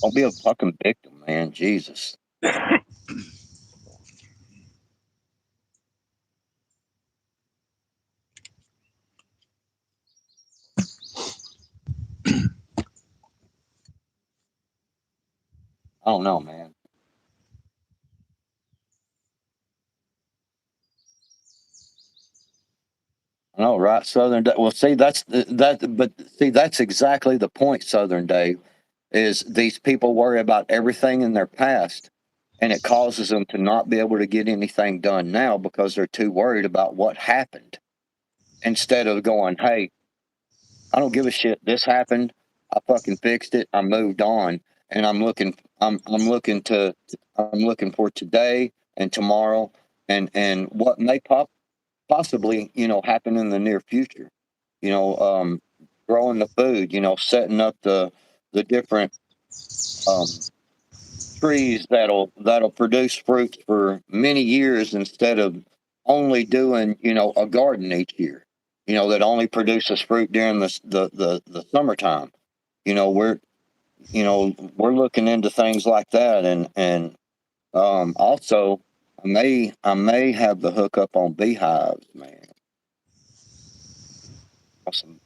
Speaker 2: Don't be a fucking victim, man. Jesus. I don't know, man. Oh, right, Southern Dave. Well, see, that's exactly the point, Southern Dave, is these people worry about everything in their past, and it causes them to not be able to get anything done now because they're too worried about what happened. Instead of going, hey, I don't give a shit. This happened. I fucking fixed it. I moved on, and I'm looking for today and tomorrow, and what may possibly happen in the near future. You know, growing the food. Setting up the different um, trees that'll produce fruits for many years instead of only doing a garden each year. That only produces fruit during the summertime. You know we're we're looking into things like that, and also I may have the hookup on beehives, man. Some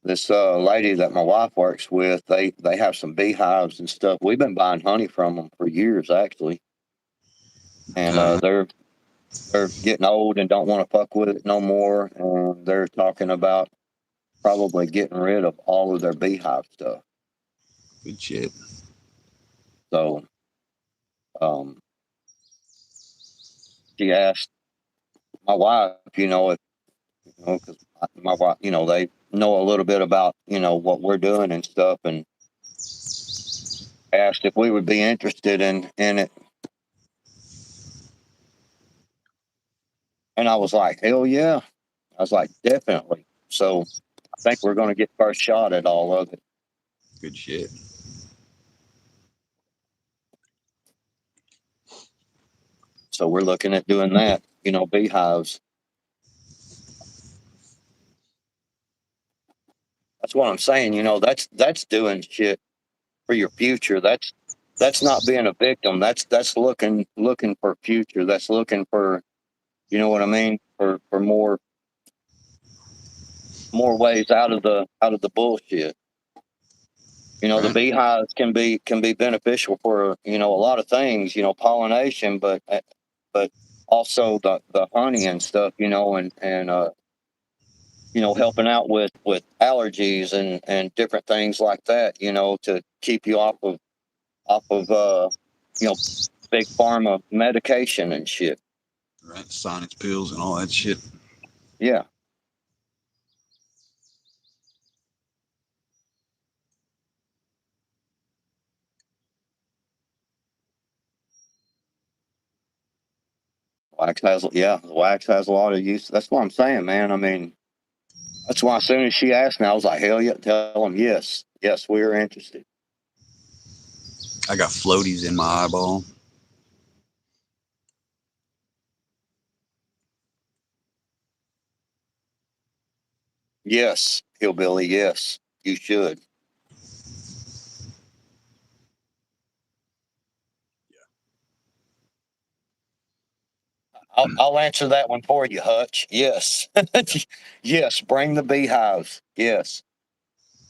Speaker 2: This lady that my wife works with, they have some beehives and stuff. We've been buying honey from them for years, actually, and they're getting old and don't want to fuck with it no more. And they're talking about probably getting rid of all of their beehive stuff.
Speaker 1: Good shit.
Speaker 2: So, um, she asked my wife, if because my wife, they know a little bit about what we're doing and stuff, and asked if we would be interested in it. And I was like, hell yeah. I was like, definitely. So I think we're going to get first shot at all of it.
Speaker 1: Good shit.
Speaker 2: So we're looking at doing that, beehives. That's what I'm saying. That's doing shit for your future. That's not being a victim. That's looking for future. That's looking for, what I mean, for more ways out of the bullshit. The
Speaker 1: Right.
Speaker 2: beehives can be beneficial for a lot of things, pollination, but also the honey and stuff, and helping out with allergies and different things like that, to keep you off of big pharma medication and shit.
Speaker 1: Right. Sonics pills and all that shit.
Speaker 2: Yeah. The wax has a lot of use. That's what I'm saying, man. I mean, that's why as soon as she asked me, I was like, hell yeah, tell them yes. Yes, we are interested.
Speaker 1: I got floaties in my eyeball.
Speaker 2: Yes, hillbilly, yes, you should. I'll answer that one for you, Hutch. Yes. Yes, bring the beehives. Yes.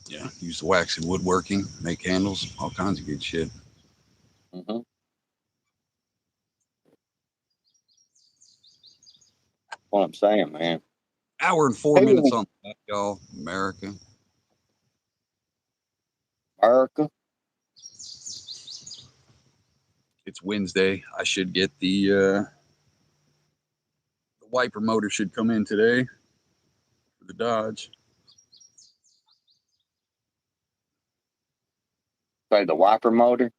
Speaker 1: Yeah. Use the wax in woodworking, make candles, all kinds of good shit.
Speaker 2: Hmm. What I'm saying, man.
Speaker 1: Hour and 4 minutes
Speaker 2: Hey,
Speaker 1: on that, y'all. America.
Speaker 2: America.
Speaker 1: It's Wednesday. I should get the wiper motor should come in today for the Dodge.
Speaker 2: Say the wiper motor.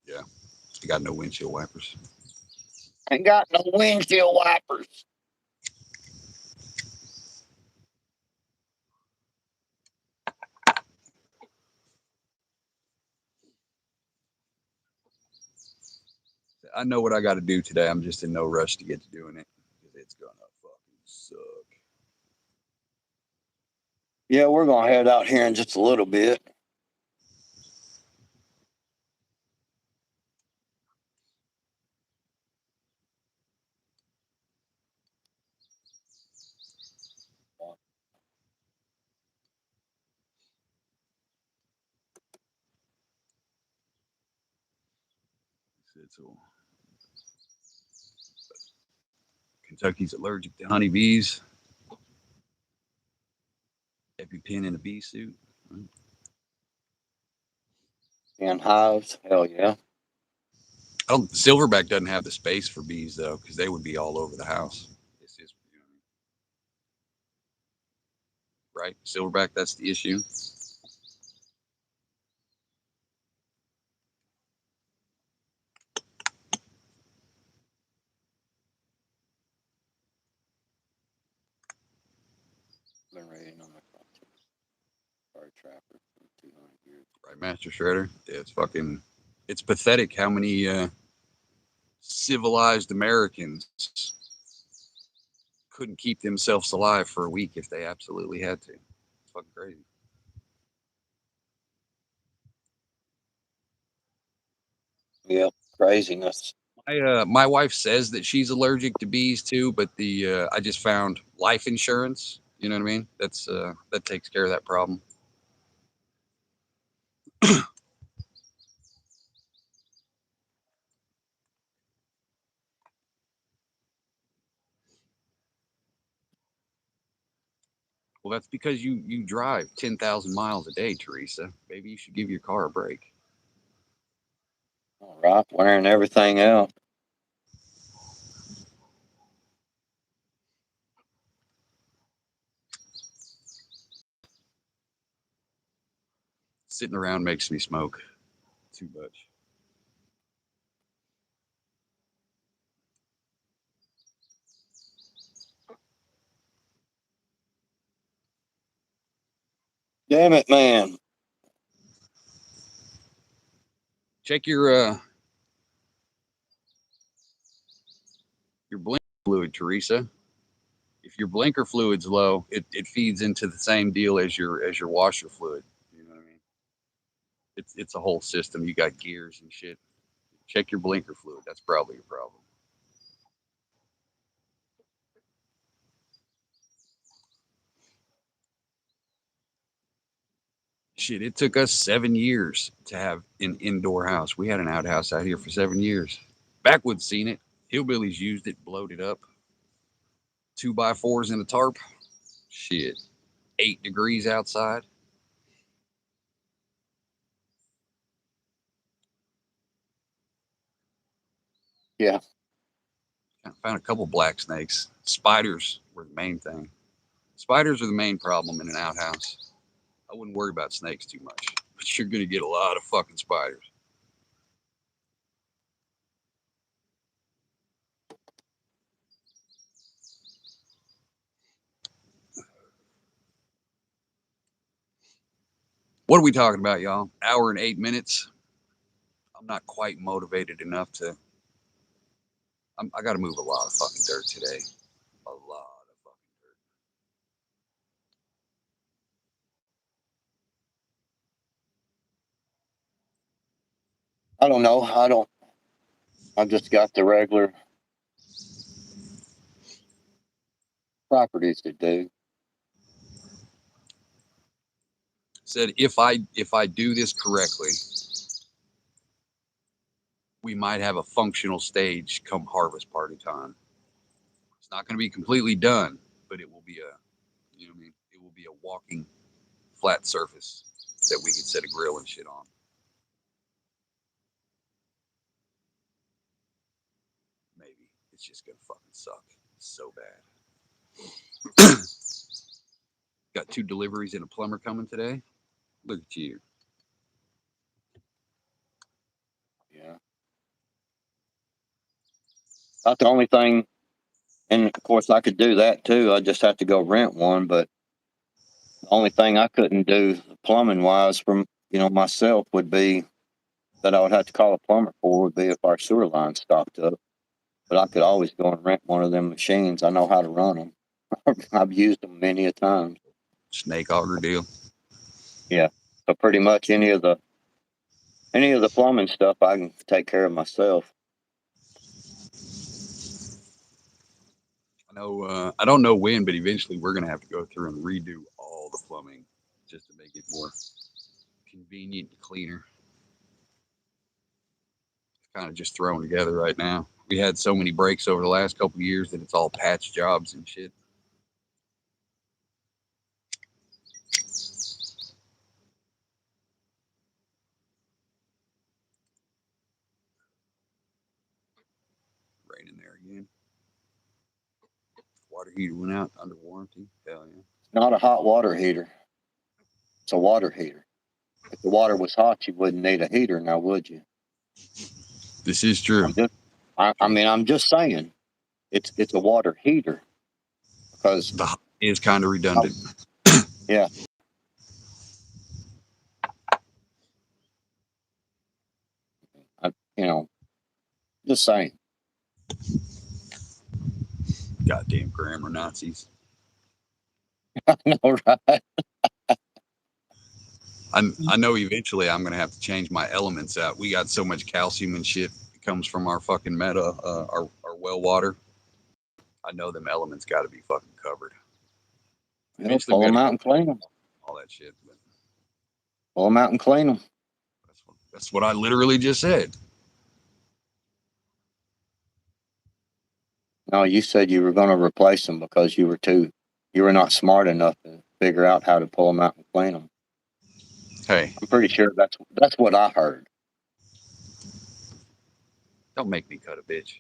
Speaker 1: Yeah. I got no windshield wipers.
Speaker 2: Ain't got no windshield wipers.
Speaker 1: I know what I got to do today. I'm just in no rush to get to doing it because it's gonna fucking suck.
Speaker 2: Yeah, we're gonna head out here in just a little bit.
Speaker 1: So Kentucky's allergic to honeybees. pen in a bee suit.
Speaker 2: And hives, hell yeah.
Speaker 1: Silverback doesn't have the space for bees though, because they would be all over the house. It's just, right? Silverback, that's the issue.
Speaker 2: Been raiding on my fire trapper for 200 years.
Speaker 1: Right, Master Shredder? Yeah, it's pathetic how many civilized Americans couldn't keep themselves alive for a week if they absolutely had to. It's fucking crazy.
Speaker 2: Yep, craziness.
Speaker 1: My wife says that she's allergic to bees too, but I just found life insurance. You know what I mean? That takes care of that problem. Well, that's because you drive 10,000 miles a day, Teresa. Maybe you should give your car a break.
Speaker 2: All right, wearing everything out.
Speaker 1: Sitting around makes me smoke too much.
Speaker 2: Damn it, man.
Speaker 1: Check your blinker fluid, Teresa. If your blinker fluid's low, it feeds into the same deal as your washer fluid. You know what I mean? It's a whole system. You got gears and shit. Check your blinker fluid. That's probably your problem. Shit, it took us 7 years to have an indoor house. We had an outhouse out here for 7 years. Backwoods seen it. Hillbillies used it, blowed it up. 2x4s in a tarp. Shit, 8 degrees outside.
Speaker 2: Yeah.
Speaker 1: I found a couple black snakes. Spiders were the main thing. Spiders are the main problem in an outhouse. I wouldn't worry about snakes too much, but you're gonna get a lot of fucking spiders. What are we talking about, y'all? Hour and 8 minutes. I'm not quite motivated enough to. I got to move a lot of fucking dirt today. A lot of fucking dirt.
Speaker 2: I don't know. I just got the regular properties to do.
Speaker 1: Said if I do this correctly, we might have a functional stage come harvest party time. It's not going to be completely done, but it will be you know what I mean? It will be a walking flat surface that we can set a grill and shit on. Maybe it's just gonna fucking suck so bad. Got 2 deliveries and a plumber coming today. Look at you.
Speaker 2: Yeah. Not the only thing, and of course I could do that too. I just have to go rent one, but the only thing I couldn't do plumbing wise from, myself would be that I would have to call a plumber for would be if our sewer line stopped up. But I could always go and rent one of them machines. I know how to run them. I've used them many a time.
Speaker 1: Snake auger deal.
Speaker 2: Yeah. So pretty much any of the plumbing stuff I can take care of myself.
Speaker 1: I know. I don't know when, but eventually we're gonna have to go through and redo all the plumbing just to make it more convenient and cleaner. It's kind of just thrown together right now. We had so many breaks over the last couple of years that it's all patch jobs and shit. raining there again. Water heater went out under warranty. Hell yeah.
Speaker 2: It's not a hot water heater. It's a water heater. If the water was hot, you wouldn't need a heater now, would you?
Speaker 1: This is true.
Speaker 2: I'm just saying, it's a water heater because
Speaker 1: The hot is kind of redundant.
Speaker 2: yeah. Just saying.
Speaker 1: Goddamn grammar Nazis.
Speaker 2: I know, right?
Speaker 1: I know eventually I'm gonna have to change my elements out. We got so much calcium and shit that comes from our fucking our well water. I know them elements got to be fucking covered. Eventually,
Speaker 2: Pull
Speaker 1: we
Speaker 2: them
Speaker 1: gotta
Speaker 2: out and clean them.
Speaker 1: all that shit. But
Speaker 2: Pull them out and clean them.
Speaker 1: that's what I literally just said.
Speaker 2: No, you said you were going to replace them because you were not smart enough to figure out how to pull them out and clean them.
Speaker 1: Hey,
Speaker 2: I'm pretty sure that's what I heard.
Speaker 1: don't make me cut a bitch.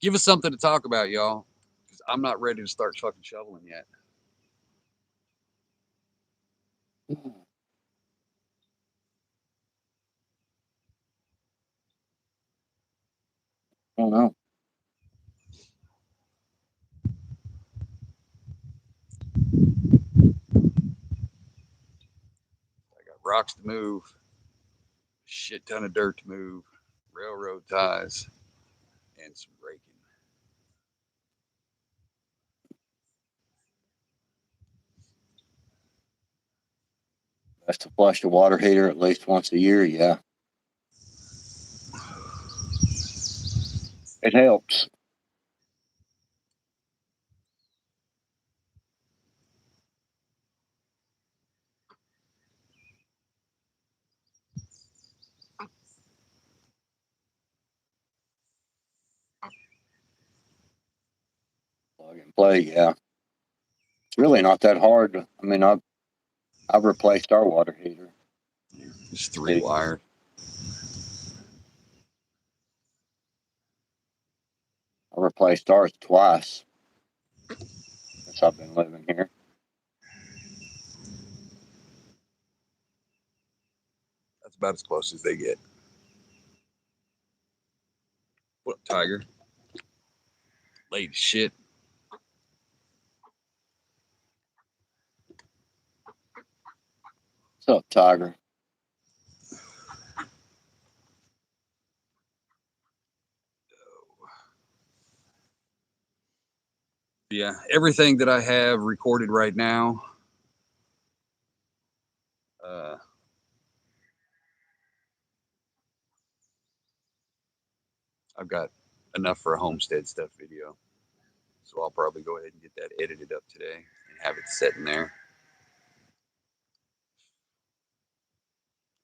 Speaker 1: Give us something to talk about, y'all. Because I'm not ready to start fucking shoveling yet.
Speaker 2: I don't know.
Speaker 1: I got rocks to move, shit ton of dirt to move, railroad ties, and some raking.
Speaker 2: Best to flush the water heater at least once a year. Yeah, it helps. Plug and play. Yeah, it's really not that hard. I mean, I've replaced our water heater.
Speaker 1: It's 3 wire.
Speaker 2: I replaced ours twice since I've been living here.
Speaker 1: That's about as close as they get. What up, Tiger? Late as shit.
Speaker 2: What's up, Tiger?
Speaker 1: Yeah, everything that I have recorded right now, I've got enough for a homestead stuff video. So I'll probably go ahead and get that edited up today and have it set in there.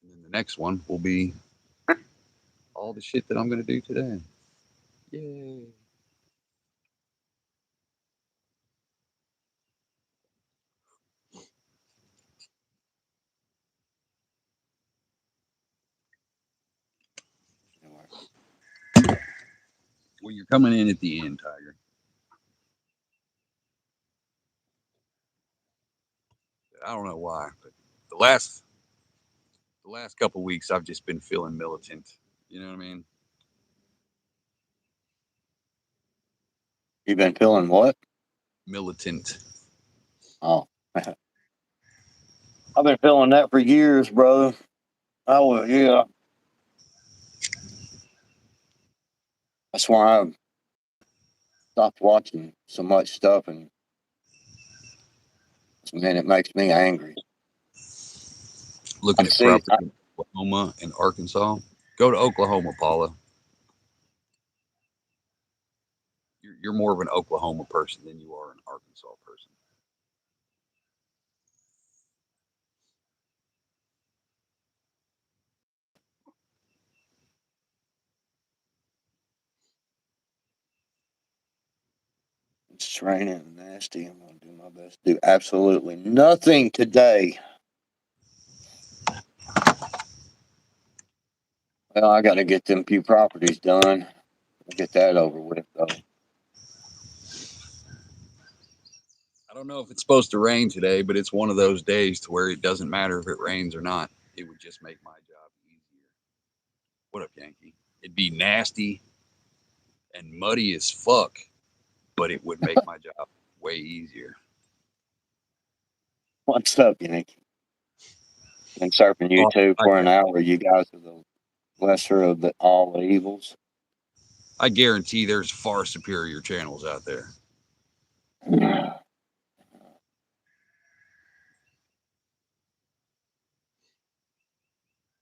Speaker 1: And then the next one will be all the shit that I'm going to do today. Yay. Well, you're coming in at the end, Tiger. I don't know why, but the last couple weeks I've just been feeling militant. You know what I mean?
Speaker 2: You've been feeling what?
Speaker 1: Militant.
Speaker 2: Oh, I've been feeling that for years, brother. Oh, yeah. That's why I stopped watching so much stuff, and man, it makes me angry.
Speaker 1: Looking at property in Oklahoma and Arkansas. Go to Oklahoma, Paula. You're more of an Oklahoma person than you are an Arkansas person.
Speaker 2: It's raining and nasty. I'm going to do my best to do absolutely nothing today. Well, I got to get them few properties done. Get that over with, though.
Speaker 1: I don't know if it's supposed to rain today, but it's one of those days to where it doesn't matter if it rains or not. It would just make my job easier. What up, Yankee? It'd be nasty and muddy as fuck, but it would make my job way easier.
Speaker 2: What's up, Yankee? Been surfing
Speaker 1: Oh,
Speaker 2: YouTube
Speaker 1: I,
Speaker 2: for an hour. You guys are the lesser of all the evils.
Speaker 1: I guarantee there's far superior channels out there.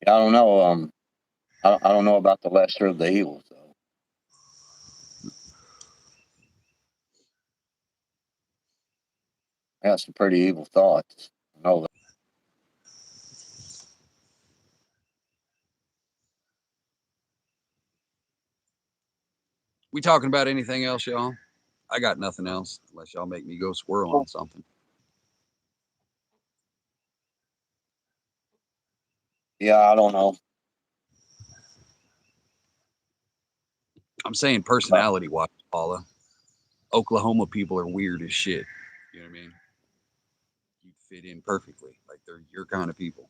Speaker 2: I don't know. I don't know about the lesser of the evils, though. I got some pretty evil thoughts. I know that.
Speaker 1: We talking about anything else, y'all? I got nothing else unless y'all make me go swirl on something.
Speaker 2: Yeah, I don't know.
Speaker 1: I'm saying personality wise, Paula. Oklahoma people are weird as shit. You know what I mean? You fit in perfectly. Like they're your kind of people.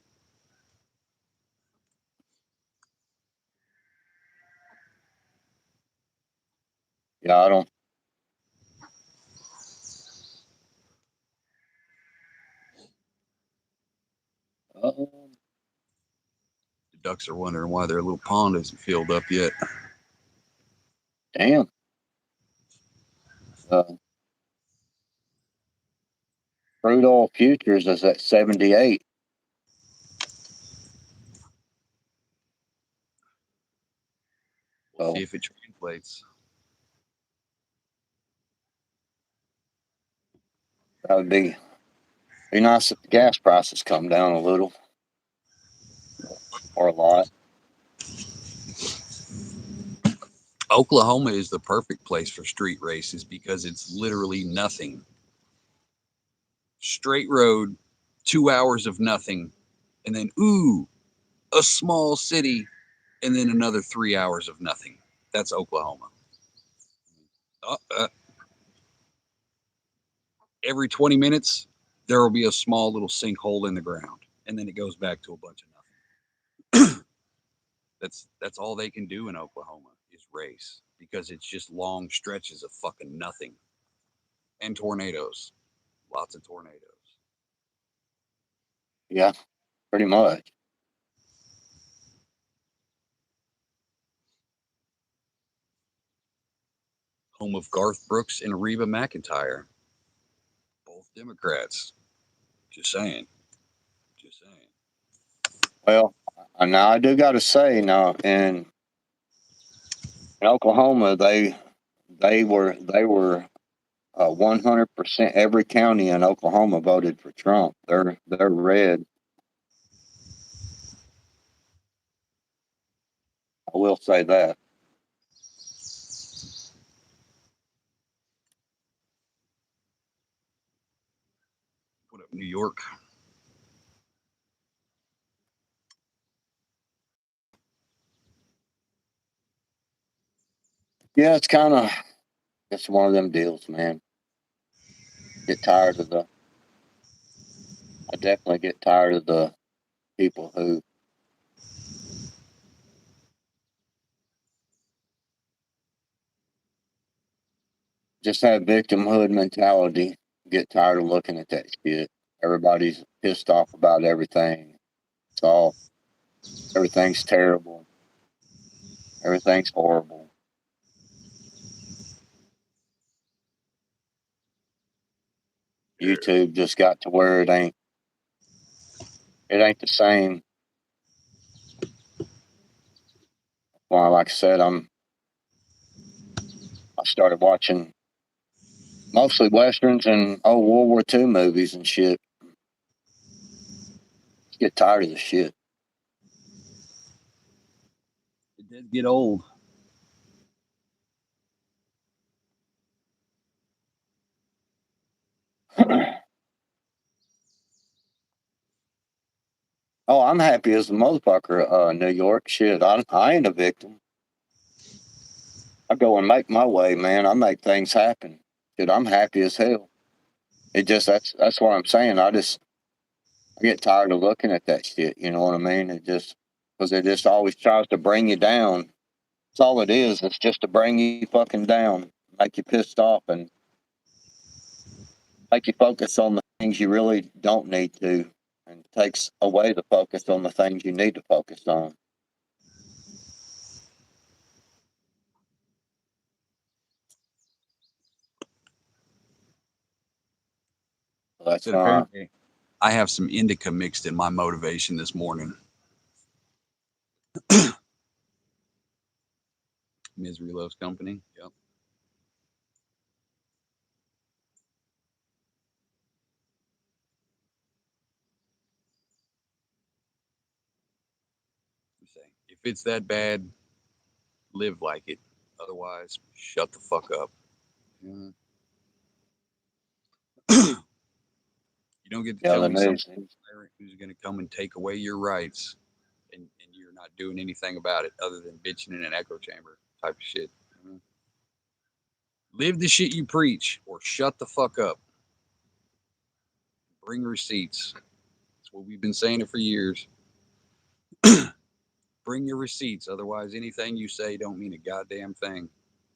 Speaker 2: Yeah, I don't.
Speaker 1: The ducks are wondering why their little pond isn't filled up yet.
Speaker 2: Damn. Crude oil futures is at 78.
Speaker 1: We'll
Speaker 2: So
Speaker 1: see if it translates.
Speaker 2: that would be nice if the gas prices come down a little or a lot.
Speaker 1: Oklahoma is the perfect place for street races because it's literally nothing. Straight road, 2 hours of nothing, and then a small city, and then another 3 hours of nothing. That's Oklahoma. Uh, uh, every 20 minutes, there will be a small little sinkhole in the ground, and then it goes back to a bunch of nothing. That's all they can do in Oklahoma is race because it's just long stretches of fucking nothing and tornadoes, lots of tornadoes.
Speaker 2: Yeah, pretty much.
Speaker 1: Home of Garth Brooks and Reba McEntire, both Democrats. Just saying. Just saying.
Speaker 2: Well, now I do got to say now in Oklahoma they were 100%. Every county in Oklahoma voted for Trump. They're red. I will say that.
Speaker 1: What up, New York?
Speaker 2: Yeah, it's one of them deals, man. Get tired of I definitely get tired of the people who just have victimhood mentality. Get tired of looking at that shit. Everybody's pissed off about everything. Everything's terrible. Everything's horrible. YouTube just got to where it ain't the same. Well, like I said, I started watching mostly westerns and World War II movies and shit. Get tired of the shit.
Speaker 1: It did get old.
Speaker 2: Oh, I'm happy as a motherfucker, New York. Shit, I ain't a victim. I go and make my way, man. I make things happen. Shit, I'm happy as hell. It just that's what I'm saying. I get tired of looking at that shit. You know what I mean? It just because it just always tries to bring you down. That's all it is. It's just to bring you fucking down, make you pissed off, and make you focus on the things you really don't need to, and takes away the focus on the things you need to focus on. So that's
Speaker 1: Said
Speaker 2: why.
Speaker 1: apparently I have some indica mixed in my motivation this morning. Misery loves company. Yep. If it's that bad, live like it. Otherwise, shut the fuck up. Mhm. You don't get to
Speaker 2: Yeah,
Speaker 1: tell
Speaker 2: the
Speaker 1: me some
Speaker 2: news.
Speaker 1: tyrant who's going to come and take away your rights, and you're not doing anything about it other than bitching in an echo chamber type of shit. Mhm. Live the shit you preach, or shut the fuck up. Bring receipts. That's what we've been saying it for years. Bring your receipts. Otherwise, anything you say don't mean a goddamn thing.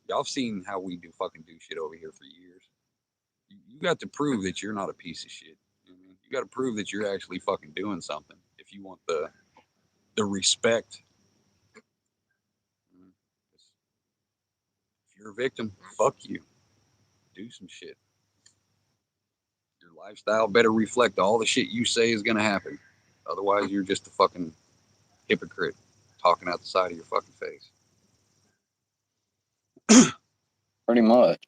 Speaker 1: Y'all have seen how we do shit over here for years. You got to prove that you're not a piece of shit. You know what I mean? You got to prove that you're actually fucking doing something if you want the respect. If you're a victim, fuck you. Do some shit. Your lifestyle better reflect all the shit you say is gonna happen. Otherwise, you're just a fucking hypocrite talking out the side of your fucking face.
Speaker 2: Pretty much.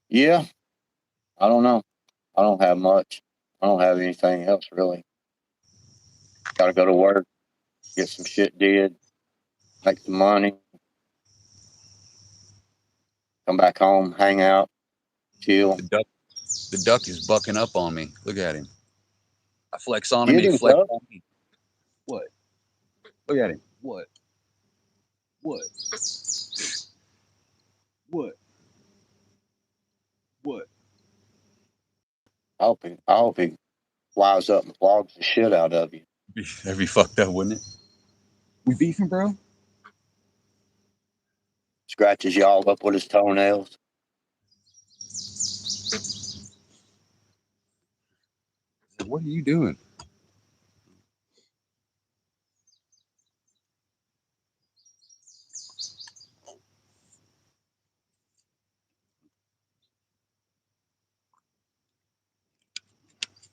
Speaker 2: Yeah, I don't know. I don't have much. I don't have anything else really. Got to go to work, get some shit did, make some money, come back home, hang out, chill.
Speaker 1: The duck is bucking up on me. Look at him. I flex on him,
Speaker 2: Get
Speaker 1: he
Speaker 2: him,
Speaker 1: flex
Speaker 2: tough.
Speaker 1: on me. What? Look at him. What? What? What? What?
Speaker 2: I hope he flies up and flogs the shit out of you.
Speaker 1: That'd be fucked up, wouldn't it? We beefing, bro?
Speaker 2: Scratches you all up with his toenails.
Speaker 1: What are you doing?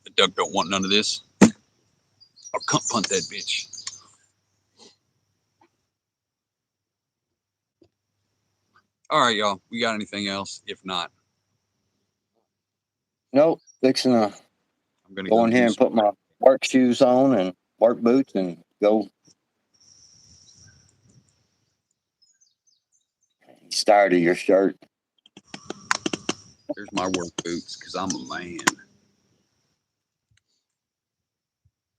Speaker 1: The duck don't want none of this. I'll punt that bitch. All right, y'all. We got anything else? If not,
Speaker 2: Nope. Fixing to
Speaker 1: I'm gonna
Speaker 2: go
Speaker 1: go
Speaker 2: in here
Speaker 1: do
Speaker 2: and
Speaker 1: some.
Speaker 2: put my work shoes on and work boots and go. He's tired of your shirt.
Speaker 1: Here's my work boots because I'm a man.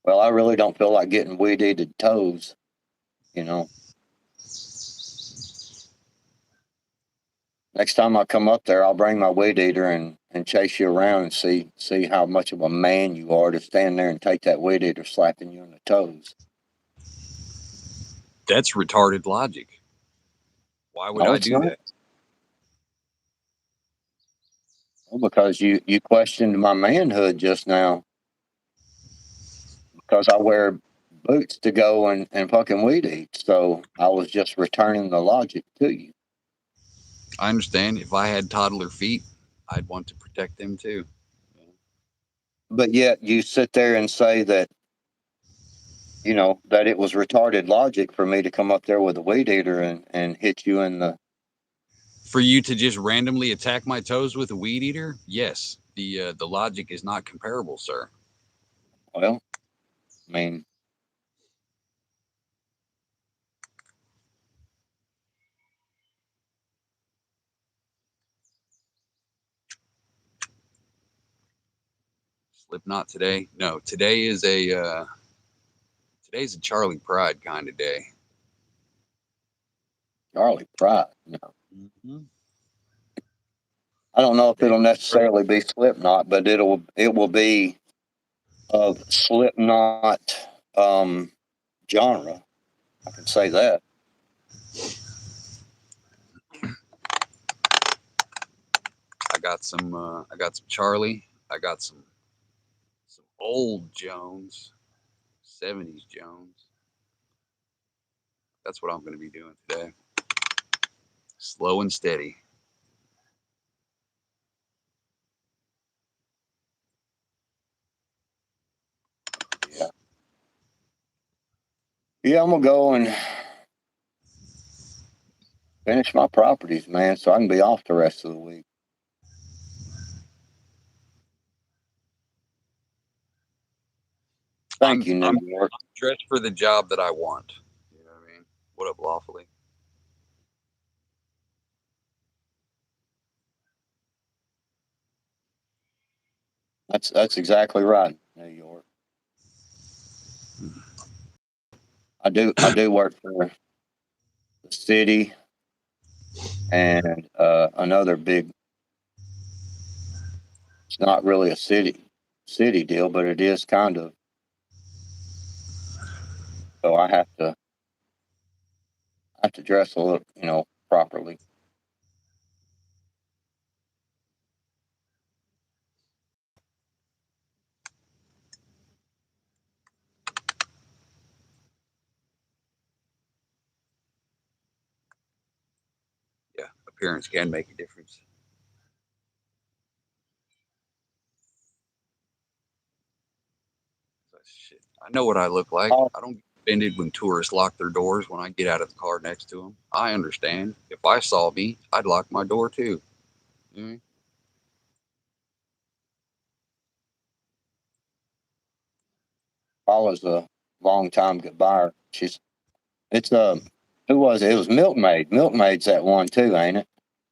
Speaker 2: Well, I really don't feel like getting weed eated toes, you know. Next time I come up there, I'll bring my weed eater and chase you around and see how much of a man you are to stand there and take that weed eater slapping you in the toes.
Speaker 1: That's retarded logic. Why would
Speaker 2: No,
Speaker 1: I
Speaker 2: it's
Speaker 1: do
Speaker 2: not.
Speaker 1: that?
Speaker 2: Well, because you questioned my manhood just now because I wear boots to go and fucking weed eat. So I was just returning the logic to you.
Speaker 1: I understand. If I had toddler feet, I'd want to protect them too.
Speaker 2: But yet you sit there and say that, that it was retarded logic for me to come up there with a weed eater and hit you in the.
Speaker 1: For you to just randomly attack my toes with a weed eater, yes, the logic is not comparable, sir.
Speaker 2: Well, I mean,
Speaker 1: Slipknot today? No, today's a Charlie Pride kind of day.
Speaker 2: Charlie Pride. No.
Speaker 1: Mm-hmm.
Speaker 2: I don't know if it'll necessarily be Slipknot, but it will be of Slipknot genre. I can say that.
Speaker 1: I got some Charlie. I got some old Jones, 70s Jones. That's what I'm going to be doing today. Slow and steady.
Speaker 2: Yeah. Yeah, I'm gonna go and finish my properties, man, so I can be off the rest of the week. Thank you, New York.
Speaker 1: I'm dressed for the job that I want. You know what I mean? What up, Lawfully?
Speaker 2: That's exactly right, New York. I do work for the city and another big. It's not really a city deal, but it is kind of. So I have to dress a little, properly.
Speaker 1: Yeah, appearance can make a difference. Shit, I know what I look like.
Speaker 2: Oh,
Speaker 1: I don't get offended when tourists lock their doors when I get out of the car next to them. I understand. If I saw me, I'd lock my door too. Mm-hmm.
Speaker 2: Paula's a long time goodbye. It's who was it? It was Milkmaid. Milkmaid's that one too, ain't it?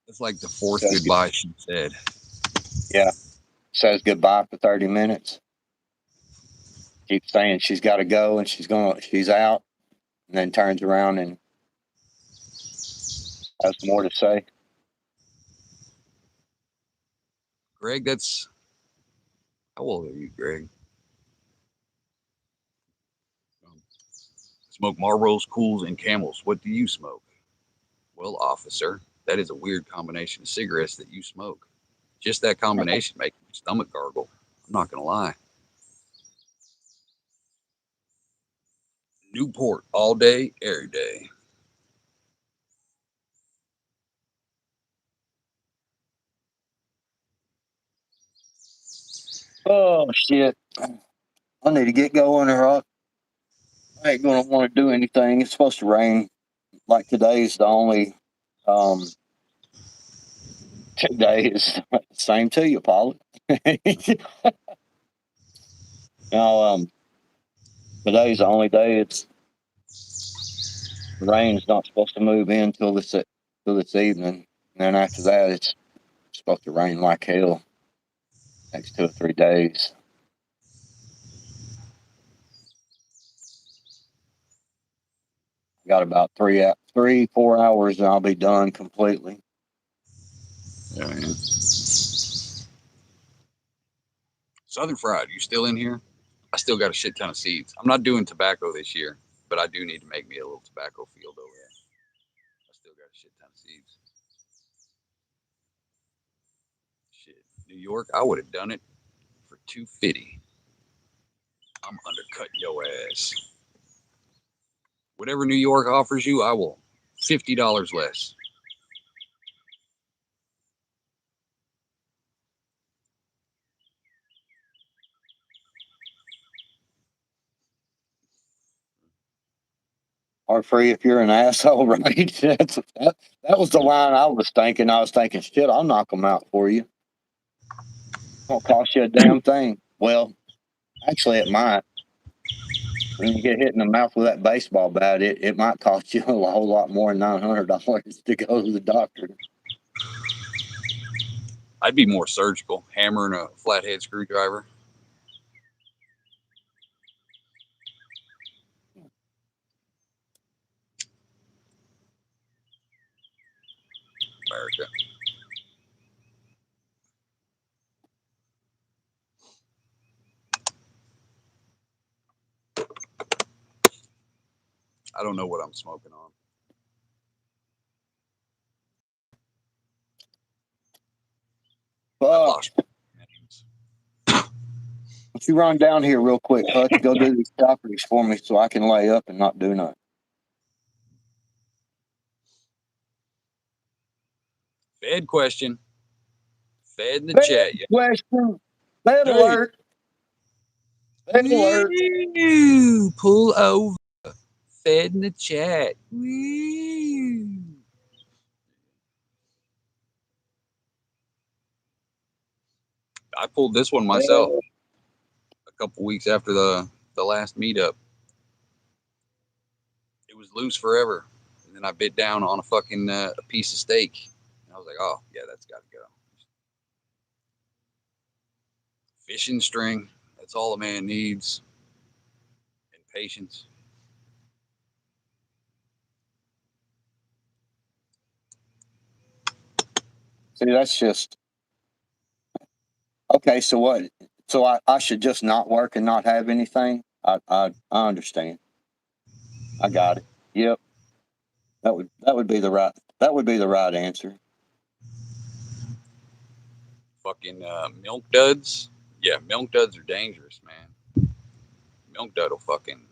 Speaker 1: It's like the fourth
Speaker 2: Says,
Speaker 1: goodbye she said.
Speaker 2: yeah, says goodbye for 30 minutes. Keeps saying she's got to go and she's out, and then turns around and has more to say.
Speaker 1: Greg, how old are you, Greg? Smoke Marlboros, Cools, and Camels. What do you smoke? Well, officer, that is a weird combination of cigarettes that you smoke. Just that combination makes my stomach gargle. I'm not gonna lie. Newport all day, every day.
Speaker 2: Oh shit! I need to get going, or I ain't gonna want to do anything. It's supposed to rain. Like today's the only 2 days. Same to you, Paula. Today's the only day the rain's not supposed to move in till this evening. And then after that, it's supposed to rain like hell next 2 or 3 days. Got about 4 hours, and I'll be done completely.
Speaker 1: Yeah, man. Southern Fried, you still in here? I still got a shit ton of seeds. I'm not doing tobacco this year, but I do need to make me a little tobacco field over there. I still got a shit ton of seeds. Shit, New York, I would have done it for $250. I'm undercutting your ass. Whatever New York offers you, I will $50 less.
Speaker 2: Or free if you're an asshole, right? That was the line I was thinking. I was thinking, shit, I'll knock them out for you. Won't cost you a damn thing. Well, actually, it might. When you get hit in the mouth with that baseball bat, it might cost you a whole lot more than $900 to go to the doctor.
Speaker 1: I'd be more surgical, hammering a flathead screwdriver. America. I don't know what I'm smoking on. I've
Speaker 2: Fuck.
Speaker 1: lost names.
Speaker 2: Won't you run down here real quick, Hutch? Go do these properties for me so I can lay up and not do nothing.
Speaker 1: Fed question. Fed in the
Speaker 2: Fed
Speaker 1: chat. Yeah.
Speaker 2: question. Fed
Speaker 1: Hey.
Speaker 2: alert. Fed alert.
Speaker 1: Woo, pull over. Fed in the chat. Woo. I pulled this one myself a couple weeks after the last meetup. It was loose forever, and then I bit down on a fucking a piece of steak, and I was like, oh yeah, that's got to go. Fishing string. That's all a man needs, and patience.
Speaker 2: See, that's just okay. So what? So I should just not work and not have anything. I understand. I got it. Yep. That would be the right answer.
Speaker 1: Fucking milk duds. Yeah, milk duds are dangerous, man. Milk dud will fucking.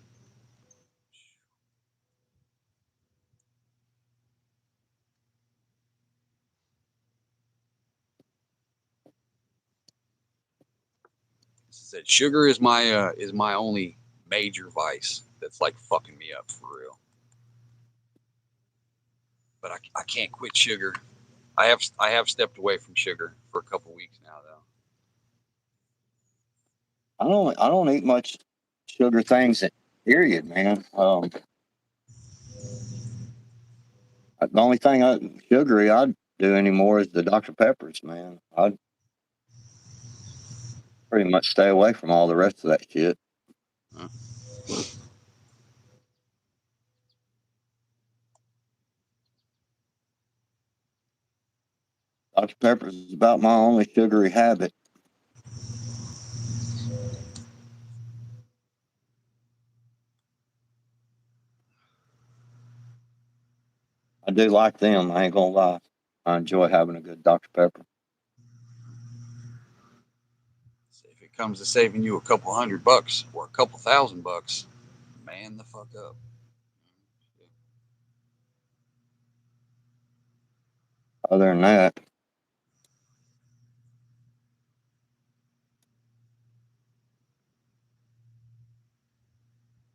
Speaker 1: Said sugar is my only major vice that's like fucking me up for real. But I can't quit sugar. I have stepped away from sugar for a couple weeks now though.
Speaker 2: I don't eat much sugar things. Period, man. The only thing sugary I do anymore is the Dr. Peppers, man. I pretty much stay away from all the rest of that shit.
Speaker 1: Huh?
Speaker 2: Dr. Peppers is about my only sugary habit. I do like them. I ain't gonna lie. I enjoy having a good Dr. Pepper.
Speaker 1: If it comes to saving you a couple $100 or a couple $1,000, man the fuck up.
Speaker 2: Other than that,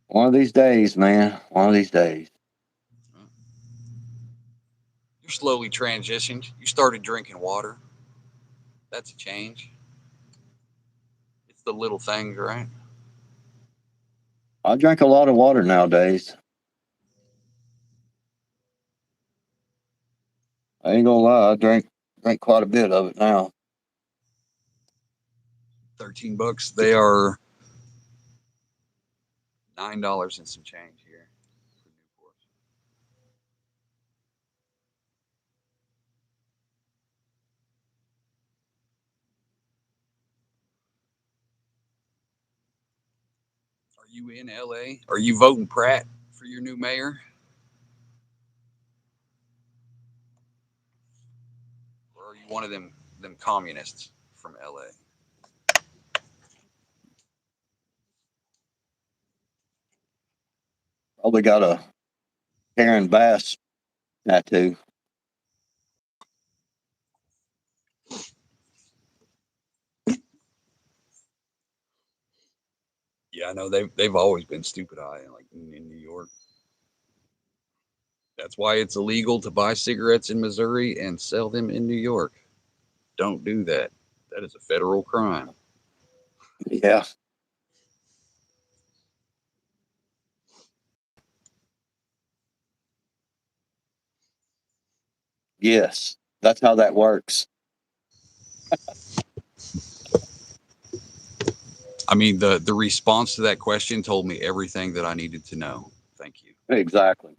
Speaker 2: one of these days, man. One of these days.
Speaker 1: You're slowly transitioned. You started drinking water. That's a change. It's the little things, right?
Speaker 2: I drink a lot of water nowadays. I ain't gonna lie. I drink quite a bit of it now.
Speaker 1: $13. They are $9 and some change here for Newport. Are you in LA? Are you voting Pratt for your new mayor? Or are you one of them communists from LA?
Speaker 2: Probably got a Karen Bass tattoo.
Speaker 1: Yeah, I know they've always been stupid high like in New York. That's why it's illegal to buy cigarettes in Missouri and sell them in New York. Don't do that. That is a federal crime.
Speaker 2: Yeah. Yes. That's how that works.
Speaker 1: I mean, the response to that question told me everything that I needed to know. Thank you.
Speaker 2: Exactly.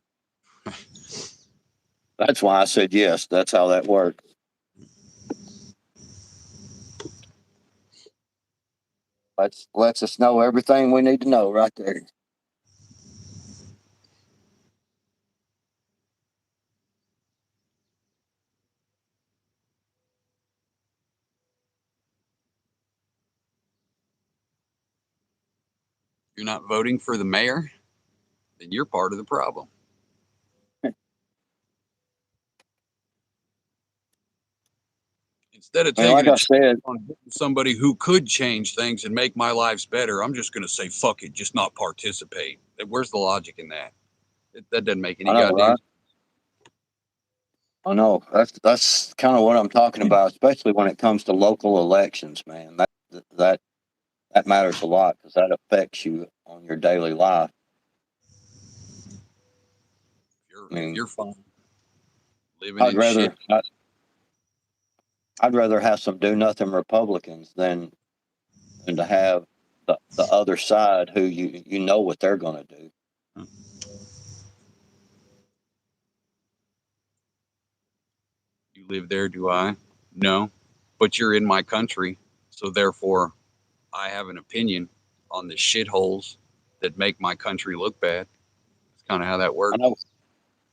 Speaker 2: That's why I said yes. That's how that works. Lets us know everything we need to know right there.
Speaker 1: You're not voting for the mayor, then you're part of the problem. Instead of
Speaker 2: I mean,
Speaker 1: taking
Speaker 2: like
Speaker 1: a
Speaker 2: I
Speaker 1: chance
Speaker 2: said,
Speaker 1: on somebody who could change things and make my lives better, I'm just going to say, fuck it, just not participate. Where's the logic in that? That doesn't make any
Speaker 2: I know,
Speaker 1: goddamn
Speaker 2: right? I know. That's kind of what I'm talking about, especially when it comes to local elections, man. That that matters a lot because that affects you on your daily life. I
Speaker 1: If
Speaker 2: mean,
Speaker 1: you're fine living
Speaker 2: I'd
Speaker 1: in shit,
Speaker 2: rather I'd rather have some do nothing Republicans than to have the other side who you know what they're going to do.
Speaker 1: you live there, do I? No. But you're in my country, so therefore I have an opinion on the shitholes that make my country look bad. That's kind of how that
Speaker 2: I
Speaker 1: works.
Speaker 2: know.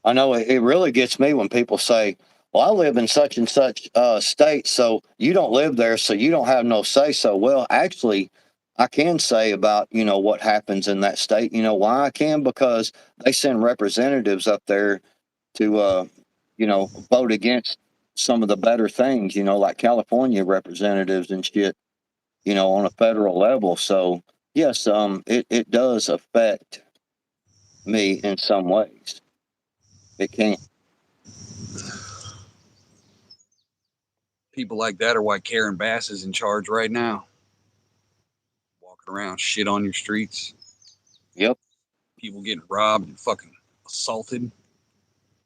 Speaker 2: I know it really gets me when people say, "Well, I live in such and such state, so you don't live there, so you don't have no say." So, well, actually, I can say about what happens in that state. You know why I can? Because they send representatives up there to vote against some of the better things. Like California representatives and shit. On a federal level. So yes, it does affect me in some ways. It can.
Speaker 1: People like that are why Karen Bass is in charge right now. Walking around shit on your streets,
Speaker 2: Yep.
Speaker 1: people getting robbed and fucking assaulted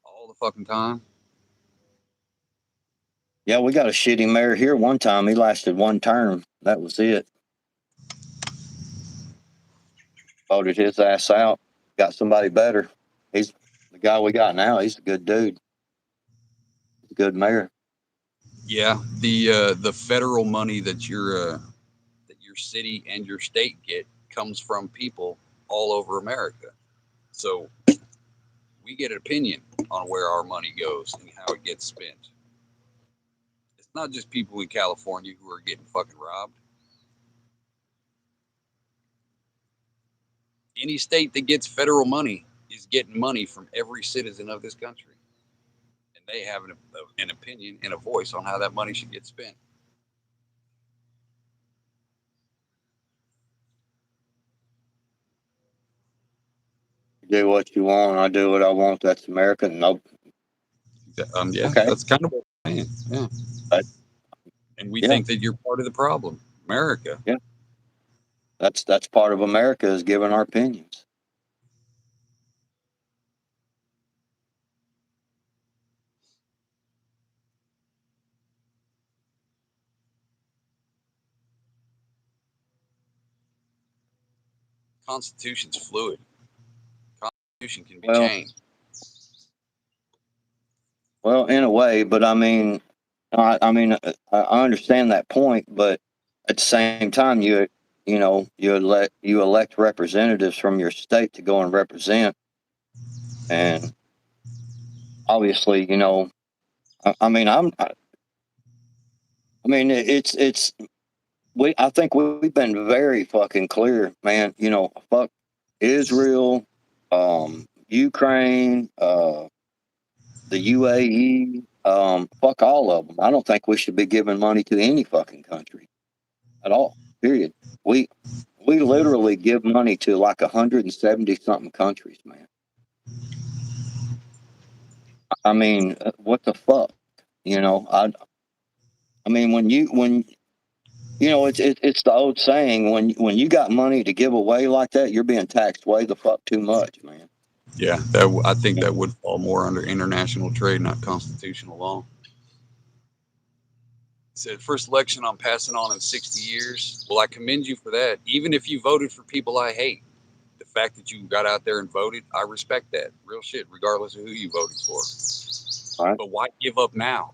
Speaker 1: all the fucking time.
Speaker 2: Yeah, we got a shitty mayor here one time. He lasted one term. That was it. Voted his ass out. Got somebody better. He's the guy we got now. He's a good dude. He's a good mayor.
Speaker 1: Yeah, the federal money that your city and your state get comes from people all over America. So we get an opinion on where our money goes and how it gets spent. It's not just people in California who are getting fucking robbed. Any state that gets federal money is getting money from every citizen of this country. And they have an opinion and a voice on how that money should get spent.
Speaker 2: You do what you want. I do what I want. That's America. Nope.
Speaker 1: Yeah,
Speaker 2: Okay.
Speaker 1: that's kind of what we're saying. Yeah.
Speaker 2: But,
Speaker 1: And we
Speaker 2: yeah.
Speaker 1: think that you're part of the problem. America.
Speaker 2: Yeah. That's part of America is giving our opinions.
Speaker 1: Constitution's fluid. Constitution can be
Speaker 2: Well,
Speaker 1: changed.
Speaker 2: Well, in a way, but I mean, I understand that point, but at the same time, you elect representatives from your state to go and represent, and obviously, I mean, it's I think we've been very fucking clear, man. Fuck Israel, Ukraine, the UAE, fuck all of them. I don't think we should be giving money to any fucking country at all. Period. We we literally give money to like 170 something countries, man. I mean, what the fuck? I mean, when it's the old saying when you got money to give away like that, you're being taxed way the fuck too much, man.
Speaker 1: Yeah, I think that would fall more under international trade, not constitutional law. It said first election I'm passing on in 60 years. Well, I commend you for that. Even if you voted for people I hate, the fact that you got out there and voted, I respect that. Real shit, regardless of who you voted for.
Speaker 2: Right.
Speaker 1: But why give up now?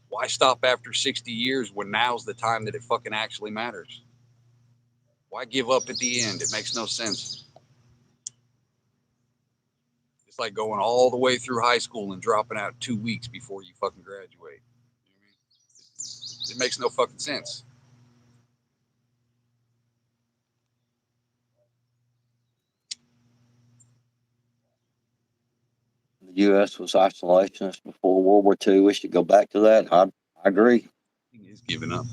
Speaker 1: Why stop after 60 years when now's the time that it fucking actually matters? Why give up at the end? It makes no sense. It's like going all the way through high school and dropping out 2 weeks before you fucking graduate. You know what I mean? It makes no fucking sense.
Speaker 2: The U.S. was isolationist before World War II. We should go back to that. I agree.
Speaker 1: He's giving up.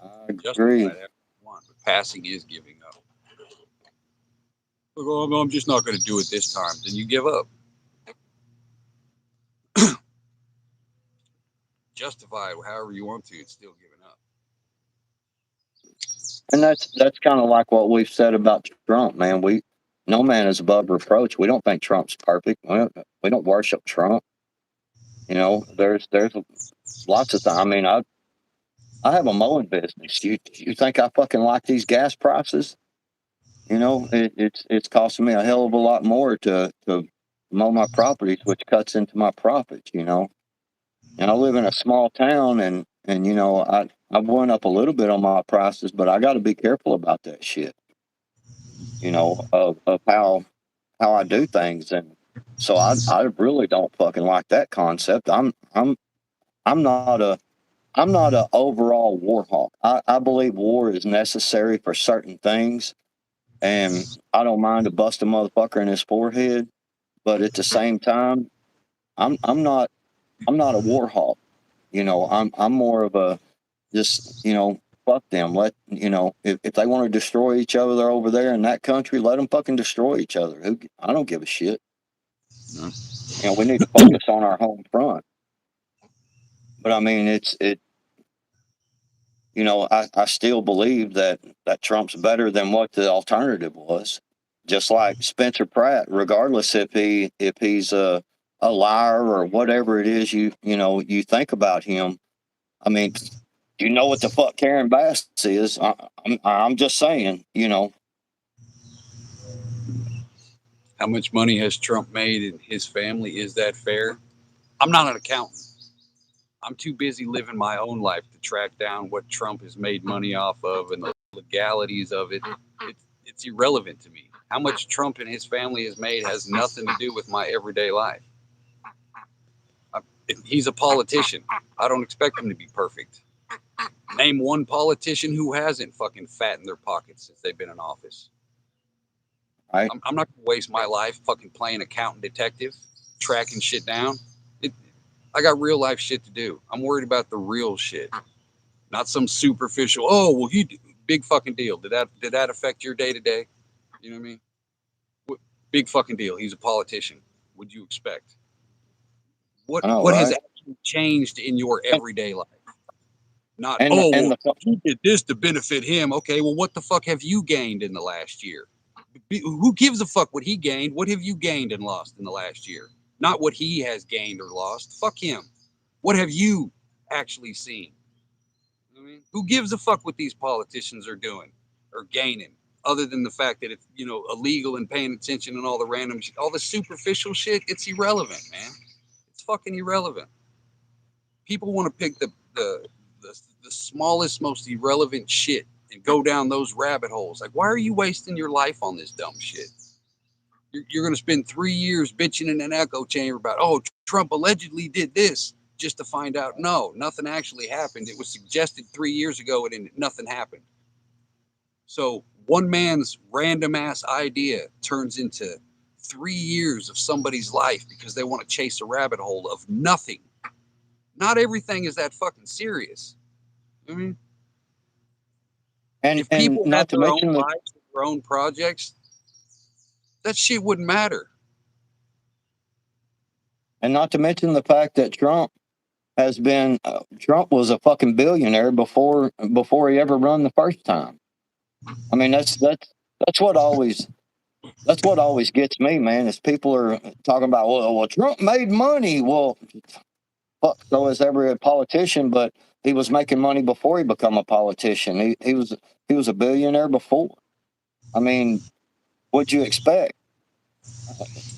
Speaker 2: I
Speaker 1: Justified
Speaker 2: agree.
Speaker 1: however you want, but passing is giving up. Like, oh, I'm just not going to do it this time. Then you give up. Justify it however you want to. It's still giving up.
Speaker 2: And that's kind of like what we've said about Trump, man. No man is above reproach. We don't think Trump's perfect. We don't worship Trump. You know, there's lots of things. I mean, I have a mowing business. You think I fucking like these gas prices? You know, it's costing me a hell of a lot more to mow my properties, which cuts into my profits. You know, and I live in a small town, and you know, I've went up a little bit on my prices, but I got to be careful about that shit. You know, of how I do things, and so I really don't fucking like that concept. I'm not a overall war hawk. I believe war is necessary for certain things, and I don't mind to bust a motherfucker in his forehead, but at the same time, I'm not a war hawk. You know, I'm more of a just, you know, fuck them. Let, you know, if they want to destroy each other, they're over there in that country, let them fucking destroy each other. I don't give a shit.
Speaker 1: No.
Speaker 2: You know, we need to focus on our home front. But I mean, you know, I still believe that Trump's better than what the alternative was. Just like Spencer Pratt, regardless if he's a liar or whatever it is you know you think about him. I mean, you know what the fuck Karen Bass is? I'm just saying, you know.
Speaker 1: How much money has Trump made in his family? Is that fair? I'm not an accountant. I'm too busy living my own life to track down what Trump has made money off of and the legalities of it. It's irrelevant to me. How much Trump and his family has made has nothing to do with my everyday life. He's a politician. I don't expect him to be perfect. Name one politician who hasn't fucking fattened their pockets since they've been in office.
Speaker 2: Right.
Speaker 1: I'm not going to waste my life fucking playing accountant detective, tracking shit down. I got real life shit to do. I'm worried about the real shit, not some superficial. Oh well, big fucking deal. Did that affect your day to day? You know what I mean? Big fucking deal. He's a politician. What'd you expect?
Speaker 2: I know,
Speaker 1: What has
Speaker 2: right?
Speaker 1: actually changed in your everyday life? Not
Speaker 2: And
Speaker 1: oh
Speaker 2: and
Speaker 1: well,
Speaker 2: the
Speaker 1: he did this to benefit him. Okay, well what the fuck have you gained in the last year? Who gives a fuck what he gained? What have you gained and lost in the last year? Not what he has gained or lost. Fuck him. What have you actually seen? I mean, who gives a fuck what these politicians are doing or gaining, other than the fact that it's illegal and paying attention and all the random, all the superficial shit? It's irrelevant, man. It's fucking irrelevant. People want to pick the smallest, most irrelevant shit and go down those rabbit holes. Like, why are you wasting your life on this dumb shit? You're going to spend 3 years bitching in an echo chamber about, oh, Trump allegedly did this, just to find out, no, nothing actually happened. It was suggested 3 years ago and nothing happened. So one man's random ass idea turns into 3 years of somebody's life because they want to chase a rabbit hole of nothing. Not everything is that fucking serious. I mean, if
Speaker 2: and
Speaker 1: people had
Speaker 2: not to
Speaker 1: their own
Speaker 2: mention
Speaker 1: lives, their own projects, that shit wouldn't matter.
Speaker 2: the fact that Trump was a fucking billionaire before he ever run the first time. I mean, that's what always gets me, man. Is people are talking about, well, Trump made money. Well, fuck, so is every politician, but he was making money before he became a politician. He was a billionaire before. I mean, What'd you expect?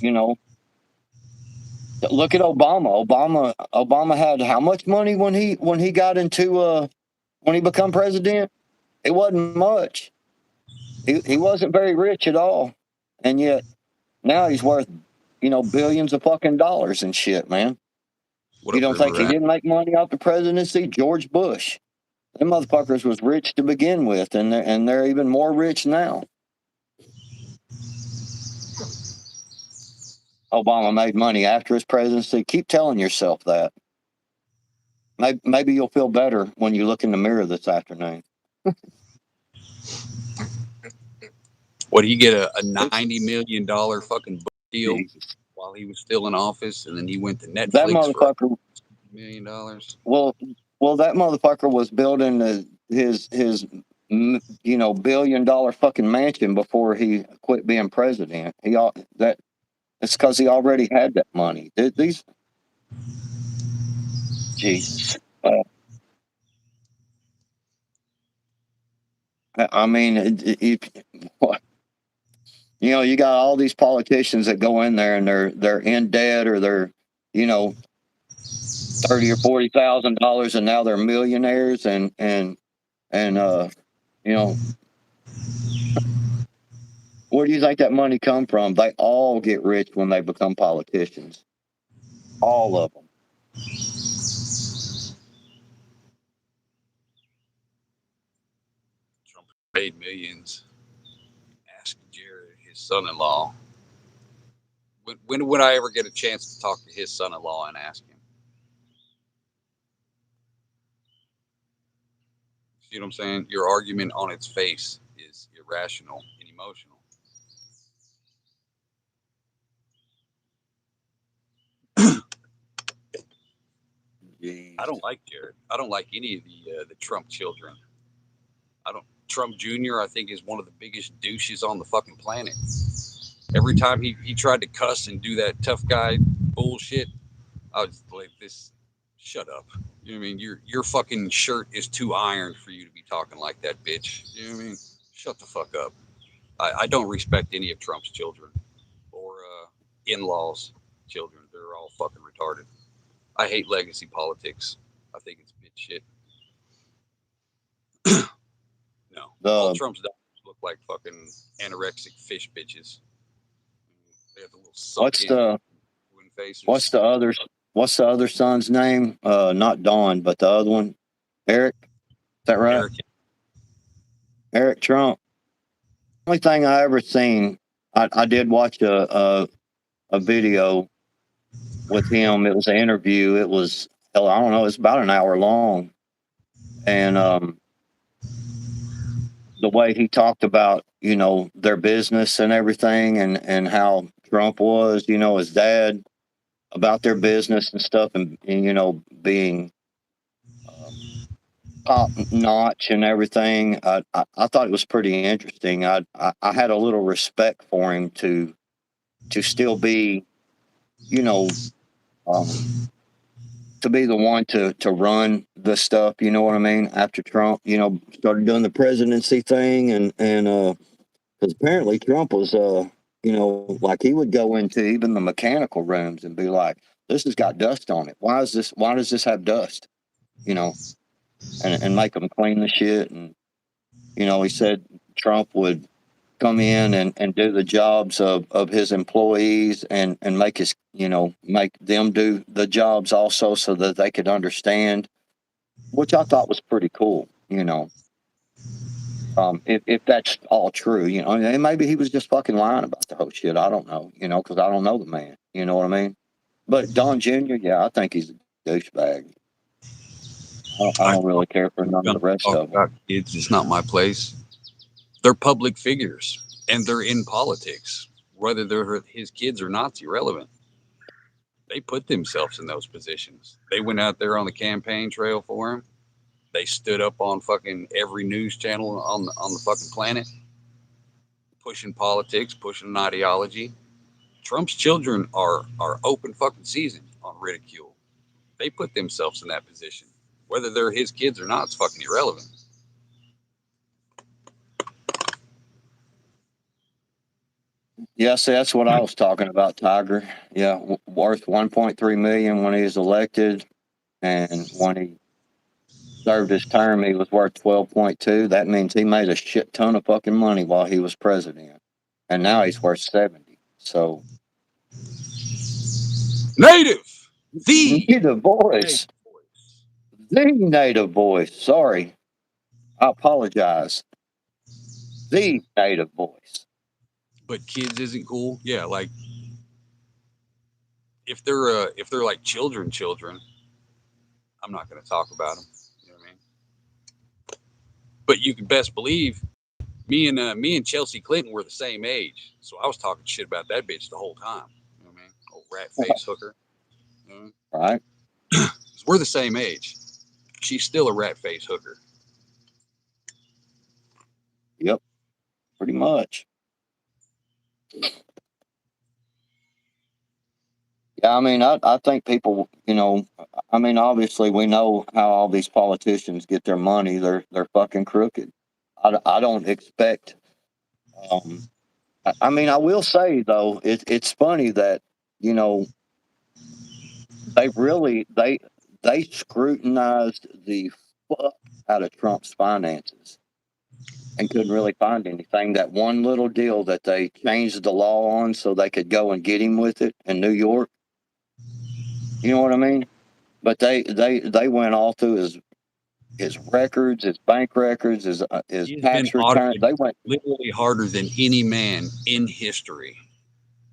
Speaker 2: You know, look at Obama. Obama had how much money when he got into when he become president? It wasn't much. He wasn't very rich at all, and yet now he's worth billions of fucking dollars and shit, man.
Speaker 1: What
Speaker 2: You
Speaker 1: up,
Speaker 2: don't think
Speaker 1: River
Speaker 2: he
Speaker 1: Rat?
Speaker 2: didn't make money off the presidency? George Bush, them motherfuckers was rich to begin with, and they're even more rich now. Obama made money after his presidency. Keep telling yourself that. Maybe you'll feel better when you look in the mirror this afternoon.
Speaker 1: What, he get a $90 million fucking book deal
Speaker 2: Jesus.
Speaker 1: while he was still in office, and then he went to
Speaker 2: That
Speaker 1: Netflix for
Speaker 2: motherfucker.
Speaker 1: $1 million?
Speaker 2: Well, that motherfucker was building his $1 billion fucking mansion before he quit being president. It's because he already had that money. These Jesus. I mean, you got all these politicians that go in there and they're in debt, or they're $30,000 or $40,000, and now they're millionaires, and where do you think that money come from? They all get rich when they become politicians. All of them.
Speaker 1: Trump paid millions. Ask Jared, his son-in-law. When would I ever get a chance to talk to his son-in-law and ask him? See what I'm saying? Your argument on its face is irrational and emotional.
Speaker 2: Jeez.
Speaker 1: I don't like Jared. I don't like any of the Trump children. I don't. Trump Jr. I think is one of the biggest douches on the fucking planet. Every time he tried to cuss and do that tough guy bullshit, I was like, this. Shut up. You know what I mean? Your fucking shirt is too iron for you to be talking like that, bitch. You know what I mean? Shut the fuck up. I don't respect any of Trump's children or in-laws' children. They're all fucking retarded. I hate legacy politics. I think it's bitch shit. No, all Trump's daughters look like fucking anorexic fish bitches. They have the little
Speaker 2: What's
Speaker 1: sunk-in
Speaker 2: the
Speaker 1: faces.
Speaker 2: what's the other son's name? Not Don, but the other one, Eric. Is that right? Eric Trump. Only thing I ever seen, I did watch a video with him. It was an interview. It was, hell, I don't know, it's about an hour long, and the way he talked about their business and everything, and how Trump was, his dad, about their business and stuff, and being top notch and everything. I thought it was pretty interesting. I had a little respect for him to still be, to be the one to run the stuff. You know what I mean? After Trump, started doing the presidency thing, and because apparently Trump was, like he would go into even the mechanical rooms and be like, "This has got dust on it. Why is this? Why does this have dust?" And make them clean the shit. And he said Trump would come in and do the jobs of his employees, and make make them do the jobs also, so that they could understand, which I thought was pretty cool. If that's all true, and maybe he was just fucking lying about the whole shit. I don't know, because I don't know the man. You know what I mean? But Don Jr., yeah, I think he's a douchebag. I don't really care for none of the rest of them.
Speaker 1: About kids, it's not my place. They're public figures and they're in politics. Whether they're his kids or not's irrelevant. They put themselves in those positions. They went out there on the campaign trail for him. They stood up on fucking every news channel on the fucking planet, pushing politics, pushing an ideology. Trump's children are open fucking season on ridicule. They put themselves in that position. Whether they're his kids or not, it's fucking irrelevant.
Speaker 2: Yes, that's what I was talking about, Tiger. Yeah, worth 1.3 million when he was elected, and when he served his term, he was worth 12.2. That means he made a shit ton of fucking money while he was president, and now he's worth 70. So,
Speaker 1: Native, the
Speaker 2: native voice,
Speaker 1: native voice.
Speaker 2: the native voice. Sorry, I apologize. The native voice.
Speaker 1: But kids isn't cool. Yeah, like if they're like children, I'm not going to talk about them. You know what I mean? But you can best believe me and Chelsea Clinton were the same age, so I was talking shit about that bitch the whole time. You know what I mean? Old rat face hooker. You know?
Speaker 2: Right?
Speaker 1: 'Cause we're the same age. She's still a rat face hooker.
Speaker 2: Yep, pretty much. Yeah, I mean, I think people, I mean, obviously we know how all these politicians get their money. They're fucking crooked. I don't expect. I mean, I will say though, it's funny that you know they really they scrutinized the fuck out of Trump's finances and couldn't really find anything. That one little deal that they changed the law on so they could go and get him with it in New York. You know what I mean? But they went all through his records, his bank records, his
Speaker 1: He has been
Speaker 2: tax return.
Speaker 1: audited
Speaker 2: They went.
Speaker 1: literally harder than any man in history,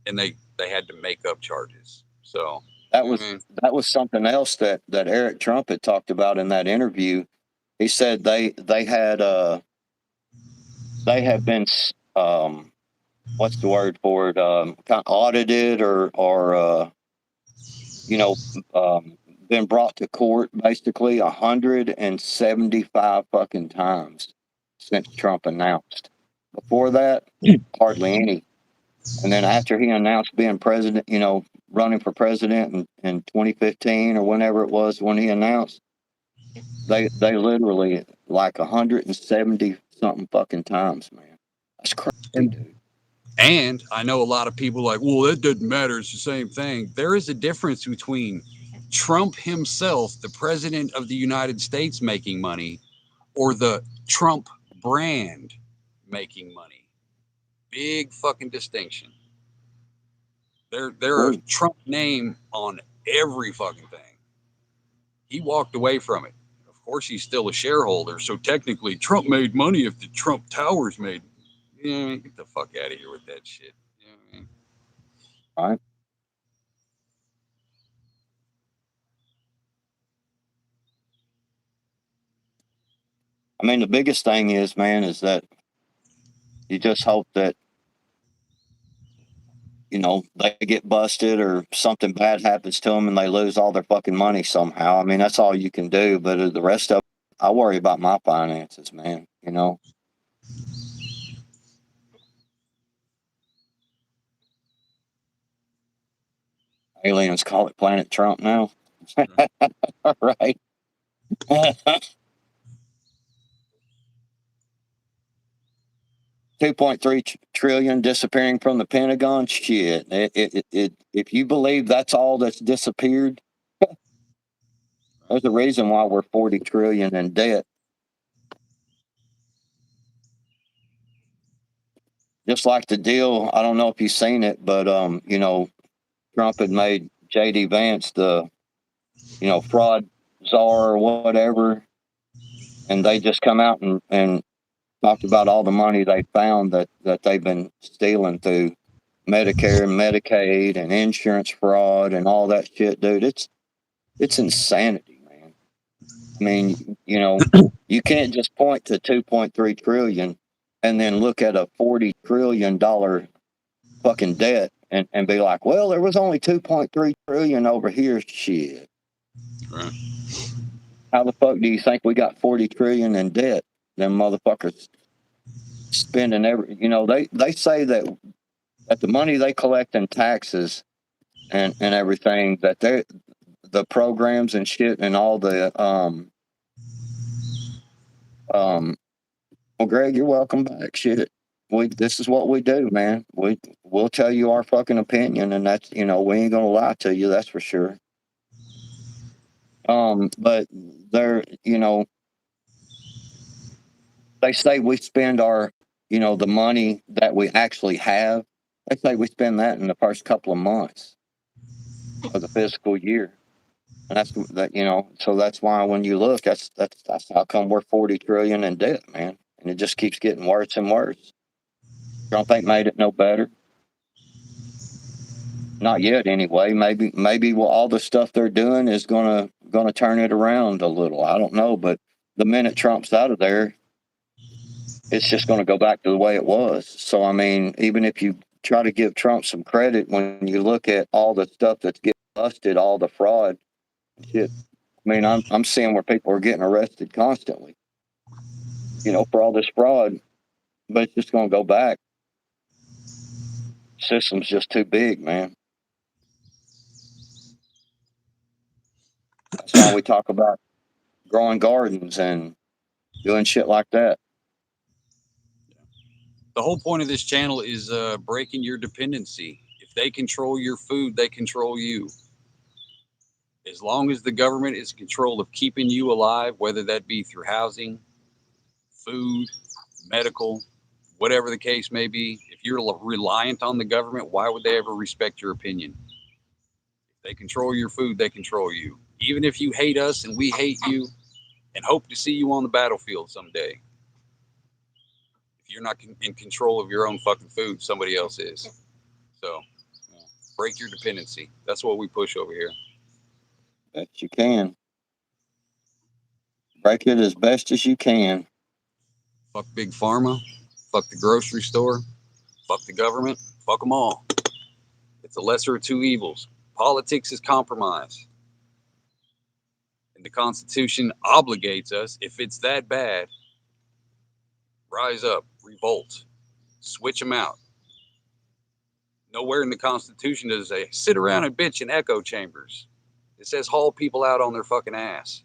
Speaker 1: and they had to make up charges. So
Speaker 2: That
Speaker 1: you know what
Speaker 2: was
Speaker 1: I mean?
Speaker 2: that was something else that Eric Trump had talked about in that interview. He said they had been what's the word for it, kind of audited or you know been brought to court basically 175 fucking times since Trump announced. Before that, hardly any. And then after he announced being president, running for president in 2015 or whenever it was when he announced, they literally like 170 something fucking times, man. That's crazy,
Speaker 1: And
Speaker 2: dude.
Speaker 1: and I know a lot of people like, well, that doesn't matter. It's the same thing. There is a difference between Trump himself, the president of the United States, making money, or the Trump brand making money. Big fucking distinction. There are
Speaker 2: True.
Speaker 1: Trump name on every fucking thing. He walked away from it. Of course, he's still a shareholder, so technically, Trump made money if the Trump Towers made. You know what I mean? Get the fuck out of here with that shit. You know what I mean?
Speaker 2: Right. I mean, the biggest thing is, man, is that you just hope that they get busted or something bad happens to them and they lose all their fucking money somehow. I mean, that's all you can do. But the rest of it, I worry about my finances, man. Aliens call it Planet Trump now. Right. 2.3 trillion disappearing from the Pentagon. Shit. If you believe that's all that's disappeared, there's a reason why we're 40 trillion in debt. Just like the deal, I don't know if you've seen it, but Trump had made JD Vance the fraud czar or whatever, and they just come out and talked about all the money they found that they've been stealing through Medicare and Medicaid and insurance fraud and all that shit, dude. It's insanity, man. I mean, you can't just point to 2.3 trillion and then look at a $40 trillion fucking debt and be like, well, there was only 2.3 trillion over here. Shit.
Speaker 1: Right.
Speaker 2: How the fuck do you think we got 40 trillion in debt? Them motherfuckers spending they say that the money they collect in taxes and everything, that the programs and shit and all the well, Greg, you're welcome back. Shit. this is what we do, man. We'll tell you our fucking opinion, and that's, we ain't gonna lie to you, that's for sure. But there, they say we spend our, the money that we actually have. They say we spend that in the first couple of months of the fiscal year. And that's that, so that's why when you look, that's how come we're 40 trillion in debt, man. And it just keeps getting worse and worse. Trump ain't made it no better. Not yet, anyway. Maybe all the stuff they're doing is gonna turn it around a little. I don't know, but the minute Trump's out of there, it's just gonna go back to the way it was. So I mean, even if you try to give Trump some credit, when you look at all the stuff that's getting busted, all the fraud, shit. I mean, I'm seeing where people are getting arrested constantly, for all this fraud, but it's just gonna go back. System's just too big, man. That's why we talk about growing gardens and doing shit like that.
Speaker 1: The whole point of this channel is breaking your dependency. If they control your food, they control you. As long as the government is in control of keeping you alive, whether that be through housing, food, medical, whatever the case may be, if you're reliant on the government, why would they ever respect your opinion? If they control your food, they control you. Even if you hate us and we hate you and hope to see you on the battlefield someday, if you're not in control of your own fucking food, somebody else is. So, break your dependency. That's what we push over here.
Speaker 2: Bet you can. Break it as best as you can.
Speaker 1: Fuck Big Pharma. Fuck the grocery store. Fuck the government. Fuck them all. It's the lesser of two evils. Politics is compromise. And the Constitution obligates us, if it's that bad, rise up, revolt, switch them out. Nowhere in the Constitution does it say sit around and bitch in echo chambers. It says haul people out on their fucking ass.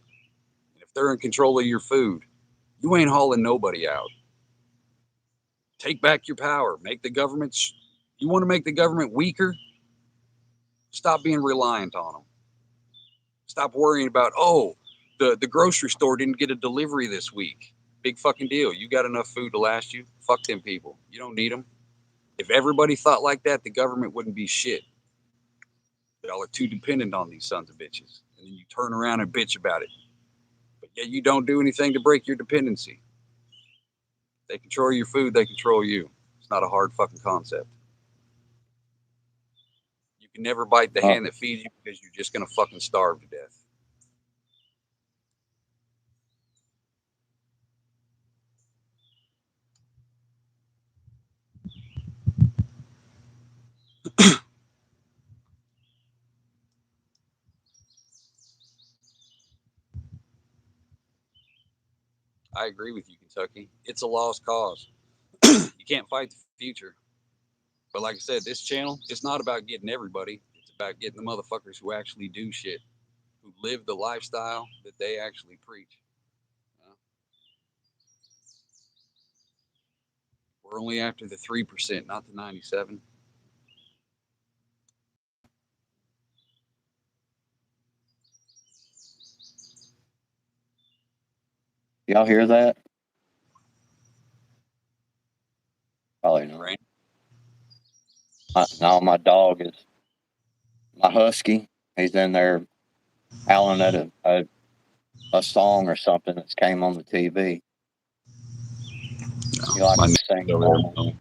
Speaker 1: And if they're in control of your food, you ain't hauling nobody out. Take back your power. Make the government. You want to make the government weaker? Stop being reliant on them. Stop worrying about, the grocery store didn't get a delivery this week. Big fucking deal. You got enough food to last you? Fuck them people. You don't need them. If everybody thought like that, the government wouldn't be shit. Y'all are too dependent on these sons of bitches. And then you turn around and bitch about it. But yet you don't do anything to break your dependency. They control your food, they control you. It's not a hard fucking concept. You can never bite the hand that feeds you because you're just going to fucking starve to death. I agree with you, Kentucky. It's a lost cause. You can't fight the future. But like I said, this channel, it's not about getting everybody. It's about getting the motherfuckers who actually do shit, who live the lifestyle that they actually preach. We're only after the 3%, not the 97%.
Speaker 2: Y'all hear that? Probably not.
Speaker 1: Right?
Speaker 2: Now my dog is my husky. He's in there howling at a song or something that's came on the TV. He likes to sing.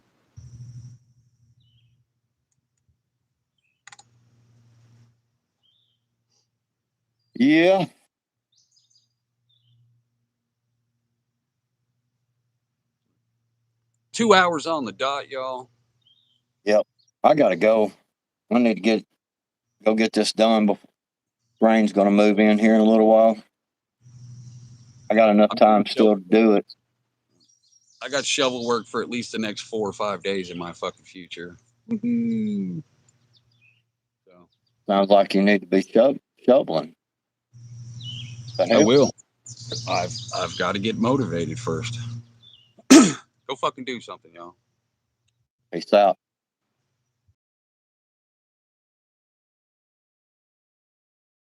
Speaker 2: Yeah.
Speaker 1: Two hours on the dot, y'all.
Speaker 2: Yep. I gotta go. I need to go get this done before Rain's gonna move in here in a little while. I got enough time still to do it.
Speaker 1: I got shovel work for at least the next 4 or 5 days in my fucking future. Mm-hmm. So.
Speaker 2: Sounds like you need to be shoveling.
Speaker 1: I will. I've got to get motivated first. Go fucking do something, y'all.
Speaker 2: Peace out.